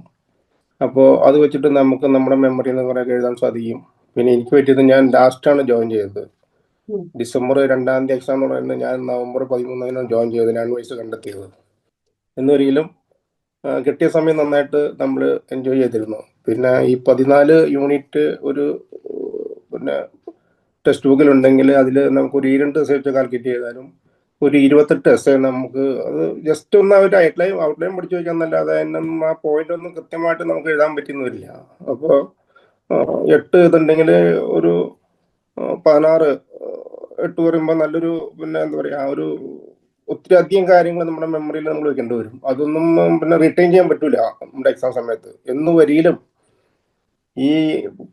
അപ്പോൾ അത് വെച്ചിട്ട് നമുക്ക് നമ്മുടെ മെമ്മറിയിൽ നിന്ന് കുറേ എഴുതാൻ സാധിക്കും. പിന്നെ എനിക്ക് പറ്റിയത്, ഞാൻ ലാസ്റ്റാണ് ജോയിൻ ചെയ്തത്. ഡിസംബർ 2-ാം തീയതി എക്സാം എന്ന് പറയുന്നത് ഞാൻ നവംബർ 13-ാണ് ജോയിൻ ചെയ്തത്, ലേൺ വൈസ് കണ്ടെത്തിയത്. എന്നൊരിക്കലും കിട്ടിയ സമയം നന്നായിട്ട് നമ്മൾ എൻജോയ് ചെയ്തിരുന്നു. പിന്നെ ഈ 14 യൂണിറ്റ് ഒരു പിന്നെ ടെക്സ്റ്റ് ബുക്കിലുണ്ടെങ്കിൽ അതിൽ നമുക്ക് ഒരു 2 സബ്ജക്റ്റ് കാൽക്കുലേറ്റ് ചെയ്താലും ഒരു 28 എസ് നമുക്ക് അത് ജസ്റ്റ് ഒന്ന് ഒരു ഔട്ട്ലൈൻ പഠിച്ചു വയ്ക്കാൻ എന്നല്ലാതെ അതിനൊന്നും ആ പോയിന്റ് ഒന്നും കൃത്യമായിട്ട് നമുക്ക് എഴുതാൻ പറ്റുന്നില്ല. അപ്പോൾ 8 ഇതുണ്ടെങ്കിൽ ഒരു 16 8 പറയുമ്പോൾ നല്ലൊരു പിന്നെ എന്താ പറയുക, ഒരു ഒത്തിരി അധികം കാര്യങ്ങൾ നമ്മുടെ മെമ്മറിയിൽ നമ്മൾ വെക്കേണ്ടി വരും. അതൊന്നും പിന്നെ റിട്ടൈൻ ചെയ്യാൻ പറ്റൂല നമ്മുടെ എക്സാം സമയത്ത്. എന്ന് വരിയിലും ഈ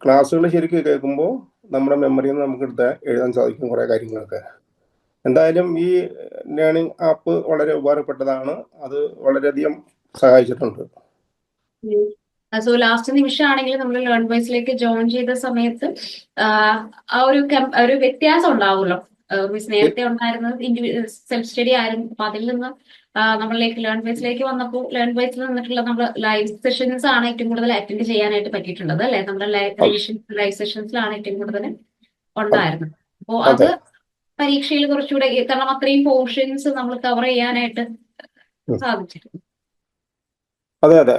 ക്ലാസ്സുകൾ ശരിക്കും കേൾക്കുമ്പോൾ നമ്മുടെ മെമ്മറിയിൽ നിന്ന് നമുക്ക് എടുത്ത് എഴുതാൻ സാധിക്കും കുറേ കാര്യങ്ങളൊക്കെ. എന്തായാലും ഈ ലേണിംഗ് ആപ്പ് വളരെ ഉപകാരപ്പെട്ടതാണ്. അത് വളരെയധികം സഹായിച്ചിട്ടുണ്ട്. സോ ലാസ്റ്റ് നിമിഷമാണെങ്കിൽ നമ്മൾ ലേൺ വൈസിലേക്ക് ജോയിൻ ചെയ്ത സമയത്ത് ആ ഒരു വ്യത്യാസം ഉണ്ടാവുമല്ലോ. മീൻസ് നേരത്തെ ഉണ്ടായിരുന്നത് സെൽഫ് സ്റ്റഡി ആയിരുന്നു. അപ്പൊ അതിൽ നിന്ന് നമ്മളിലേക്ക് ലേൺ വൈസിലേക്ക് വന്നപ്പോൾ ലേൺ വൈസിൽ നിന്നിട്ടുള്ള നമ്മൾ ലൈവ് സെഷൻസ് ആണ് ഏറ്റവും കൂടുതൽ അറ്റൻഡ് ചെയ്യാനായിട്ട് പറ്റിയിട്ടുള്ളത് അല്ലെ? നമ്മുടെ ലൈവ് സെഷൻസിലാണ് ഏറ്റവും കൂടുതൽ ഉണ്ടായിരുന്നത്. അപ്പോൾ അത് പരീക്ഷയിൽ കുറച്ചുകൂടെ, കാരണം അത്രയും പോർഷൻസ് നമ്മൾ കവർ ചെയ്യാനായിട്ട് സാധിച്ചിട്ടുണ്ട്. അതെ.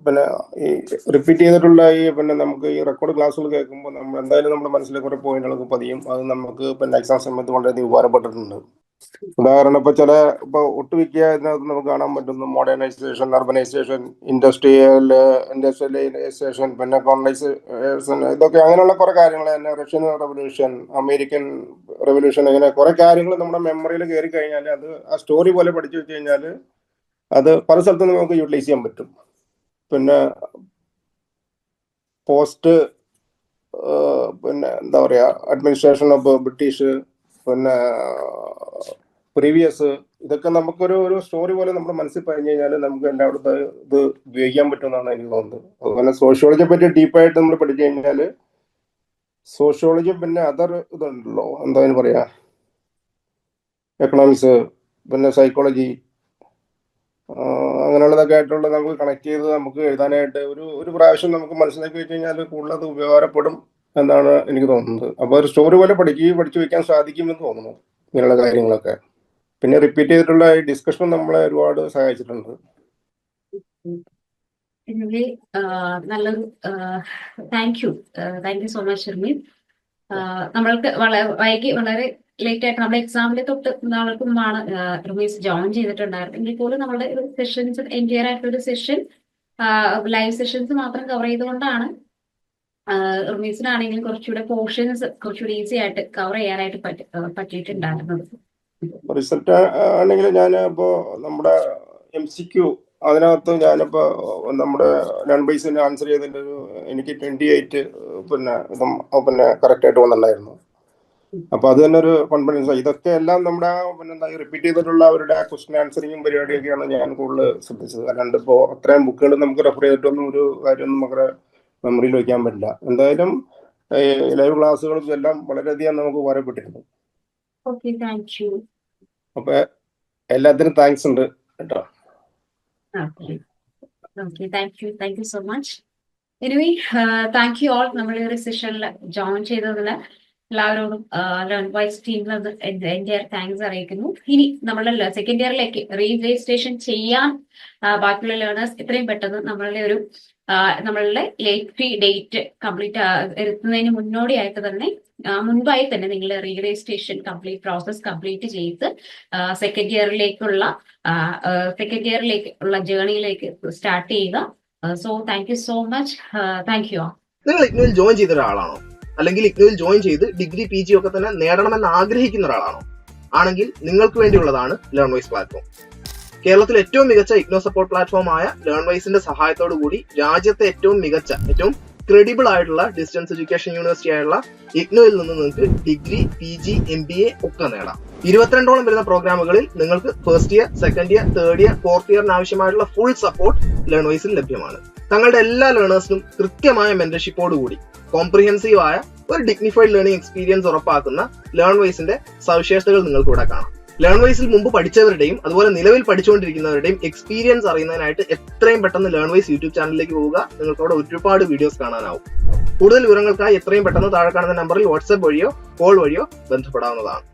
പിന്നെ ഈ റിപ്പീറ്റ് ചെയ്തിട്ടുള്ള ഈ പിന്നെ നമുക്ക് ഈ റെക്കോർഡ് ക്ലാസ്സുകൾ കേൾക്കുമ്പോൾ നമ്മൾ എന്തായാലും നമ്മുടെ മനസ്സിൽ കുറെ പോയിന്റുകളൊക്കെ പതിയും. അത് നമുക്ക് പിന്നെ എക്സാം സമയത്ത് വളരെയധികം ഉപകാരപ്പെട്ടിട്ടുണ്ട്. ഉദാഹരണം ഇപ്പോൾ ഒട്ടുമിക്ക ഇതിനകത്ത് നമുക്ക് കാണാൻ പറ്റുന്നു മോഡേണൈസേഷൻ, അർബനൈസേഷൻ, ഇൻഡസ്ട്രിയലൈസേഷൻ, പിന്നെ കോളനൈസേഷൻ, ഇതൊക്കെ അങ്ങനെയുള്ള കുറെ കാര്യങ്ങൾ തന്നെ. റഷ്യൻ റവല്യൂഷൻ, അമേരിക്കൻ റവല്യൂഷൻ, ഇങ്ങനെ കുറെ കാര്യങ്ങൾ നമ്മുടെ മെമ്മറിയിൽ കയറി കഴിഞ്ഞാൽ അത് ആ സ്റ്റോറി പോലെ പഠിച്ചു വെച്ച് കഴിഞ്ഞാൽ അത് പല സ്ഥലത്തും നമുക്ക് യൂട്ടിലൈസ് ചെയ്യാൻ പറ്റും. പിന്നെ പോസ്റ്റ് പിന്നെ എന്താ പറയുക, അഡ്മിനിസ്ട്രേഷൻ ഓഫ് ബ്രിട്ടീഷ്, പിന്നെ പ്രീവിയസ്, ഇതൊക്കെ നമുക്കൊരു സ്റ്റോറി പോലെ നമ്മുടെ മനസ്സിൽ പറഞ്ഞു കഴിഞ്ഞാൽ നമുക്ക് എല്ലായിടത്തും ഇത് ഉപയോഗിക്കാൻ പറ്റുമെന്നാണ് എനിക്ക് തോന്നുന്നത്. അതുപോലെ സോഷ്യോളജിയെ പറ്റി ഡീപ്പായിട്ട് നമ്മൾ പഠിച്ചു കഴിഞ്ഞാൽ സോഷ്യോളജി പിന്നെ അതർ ഇതുണ്ടല്ലോ, എന്താ പറയാ, എക്കണോമിക്സ്, പിന്നെ സൈക്കോളജി, അങ്ങനെയുള്ളതൊക്കെ ആയിട്ടുള്ള നമുക്ക് കണക്ട് ചെയ്ത് നമുക്ക് എഴുതാനായിട്ട് ഒരു പ്രാവശ്യം നമുക്ക് മനസ്സിലാക്കി വെച്ച് കഴിഞ്ഞാൽ കൂടുതൽ അത് ഉപകാരപ്പെടും എന്നാണ് എനിക്ക് തോന്നുന്നത്. അപ്പോൾ ഒരു സ്റ്റോറി പോലെ പഠിച്ചു വയ്ക്കാൻ സാധിക്കുമെന്ന് തോന്നുന്നു ഇങ്ങനെയുള്ള കാര്യങ്ങളൊക്കെ. പിന്നെ റിപ്പീറ്റ് ചെയ്തിട്ടുള്ള ഈ ഡിസ്കഷൻ നമ്മളെ ഒരുപാട് സഹായിച്ചിട്ടുണ്ട്. നല്ലൊരു thank you so much Sharmin. നമ്മൾക്ക് വളരെ ലേറ്റ് ആയിട്ട് നമ്മുടെ എക്സാമിന്റെ തൊട്ട് നാൾക്ക് മുമ്പാണ് റുമീസ് ജോയിൻ ചെയ്തിട്ടുണ്ടായിരുന്നത്. എങ്കിൽ പോലും നമ്മുടെ സെഷൻസ് എൻറ്റിയർ ആയിട്ടൊരു സെഷൻ ലൈവ് സെഷൻസ് മാത്രം കവർ ചെയ്തുകൊണ്ടാണ് റുമീസിനാണെങ്കിൽ കുറച്ചുകൂടെ പോർഷൻസ് കുറച്ചുകൂടി ഈസി ആയിട്ട് കവർ ചെയ്യാനായിട്ട് പറ്റിയിട്ടുണ്ടായിരുന്നത്. റിസൾട്ട് ആണെങ്കിൽ ഞാൻ ഇപ്പോൾ നമ്മുടെ MCQ അതിനകത്ത് ഞാനിപ്പോൾ നമ്മുടെ ലേൺ ബേസിന് ആൻസർ ചെയ്തതിൻ്റെ എനിക്ക് 28 പിന്നെ കറക്റ്റായിട്ട് വന്നിട്ടുണ്ടായിരുന്നു. അപ്പോൾ അത് തന്നെ ഒരു കോൺഫിഡൻസ്. ഇതൊക്കെ എല്ലാം നമ്മുടെ പിന്നെന്താ റിപ്പീറ്റ് ചെയ്തിട്ടുള്ള അവരുടെ ക്വസ്റ്റ്യൻ ആൻസറിങ്ങും പരിപാടിയൊക്കെയാണ് ഞാൻ കൂടുതൽ ശ്രദ്ധിച്ചത്. അല്ലാണ്ട് ഇപ്പോൾ അത്രയും ബുക്കുകൾ നമുക്ക് റെഫർ ചെയ്തിട്ടൊന്നും ഒരു കാര്യമൊന്നും നമുക്ക് മെമ്മറിയിൽ വയ്ക്കാൻ പറ്റില്ല. എന്തായാലും ലൈവ് ക്ലാസ്സുകളും എല്ലാം വളരെയധികം നമുക്ക് ഉപകാരപ്പെട്ടിരുന്നു. Okay, thank you. അപ്പൊ എല്ലാത്തിനും താങ്ക്സ് ഉണ്ട് കേട്ടോ. Okay, thank you so much. Anyway, thank you all നമ്മുടെ ഒരു സെഷനിൽ ജോയിൻ ചെയ്തതിന് എല്ലാവരോടും ലേൺ വൈസ് ടീമിൽ എൻ്റെ താങ്ക്സ് അറിയിക്കുന്നു. ഇനി നമ്മളുടെ സെക്കൻഡ് ഇയറിലേക്ക് രജിസ്ട്രേഷൻ ചെയ്യാൻ ബാക്കിയുള്ള ലേണേഴ്സ് എത്രയും പെട്ടെന്ന് നമ്മളുടെ ലേറ്റ് ഫീ ഡേറ്റ് കംപ്ലീറ്റ് എത്തുന്നതിന് മുന്നോടിയായിട്ട് തന്നെ മുൻപായി തന്നെ നിങ്ങൾ റീ രജിസ്ട്രേഷൻ പ്രോസസ് കംപ്ലീറ്റ് ചെയ്ത് സെക്കൻഡ് ഇയറിലേക്കുള്ള ജേർണിയിലേക്ക് സ്റ്റാർട്ട് ചെയ്യുക. So thank you so much. Thank you. നിങ്ങൾ ഇഗ്നുവിൽ ജോയിൻ ചെയ്ത ഒരാളാണോ, അല്ലെങ്കിൽ ഇഗ്നുവിൽ ജോയിൻ ചെയ്ത് ഡിഗ്രി PG ഒക്കെ തന്നെ നേടണമെന്ന് ആഗ്രഹിക്കുന്ന ഒരാളാണോ? ആണെങ്കിൽ നിങ്ങൾക്ക് വേണ്ടിയുള്ളതാണ് ലേൺവൈസ് പ്ലാറ്റ്ഫോം. കേരളത്തിലെ ഏറ്റവും മികച്ച ഇഗ്നോ സപ്പോർട്ട് പ്ലാറ്റ്ഫോമായ ലേൺവൈസിന്റെ സഹായത്തോടു കൂടി രാജ്യത്തെ ഏറ്റവും മികച്ച, ഏറ്റവും ക്രെഡിബിൾ ആയിട്ടുള്ള ഡിസ്റ്റൻസ് എഡ്യൂക്കേഷൻ യൂണിവേഴ്സിറ്റി ആയിട്ടുള്ള ഇഗ്നോയിൽ നിന്ന് നിങ്ങൾക്ക് ഡിഗ്രി PG MBA ഒക്കെ നേടാം. 22ഓളം വരുന്ന പ്രോഗ്രാമുകളിൽ നിങ്ങൾക്ക് first year, second year, third year, fourth ഇയറിന് ആവശ്യമായിട്ടുള്ള ഫുൾ സപ്പോർട്ട് ലേൺവൈസിൽ ലഭ്യമാണ്. തങ്ങളുടെ എല്ലാ ലേണേഴ്സിനും കൃത്യമായ മെന്റർഷിപ്പോടുകൂടി കോംപ്രിഹെൻസീവ് ആയ ഒരു ഡിഗ്നിഫൈഡ് ലേണിംഗ് എക്സ്പീരിയൻസ് ഉറപ്പാക്കുന്ന ലേൺവൈസിന്റെ സവിശേഷതകൾ നിങ്ങൾക്ക് ഇവിടെ കാണാം. ലേൺവൈസിൽ മുമ്പ് പഠിച്ചവരുടെയും അതുപോലെ നിലവിൽ പഠിച്ചുകൊണ്ടിരിക്കുന്നവരുടെയും എക്സ്പീരിയൻസ് അറിയുന്നതിനായിട്ട് എത്രയും പെട്ടെന്ന് ലേൺവൈസ് യൂട്യൂബ് ചാനലിലേക്ക് പോവുക. നിങ്ങൾക്ക് അവിടെ ഒരുപാട് വീഡിയോസ് കാണാനാവും. കൂടുതൽ വിവരങ്ങൾക്കായി എത്രയും പെട്ടെന്ന് താഴെ കാണുന്ന നമ്പറിൽ വാട്സ്ആപ്പ് വഴിയോ കോൾ വഴിയോ ബന്ധപ്പെടാവുന്നതാണ്.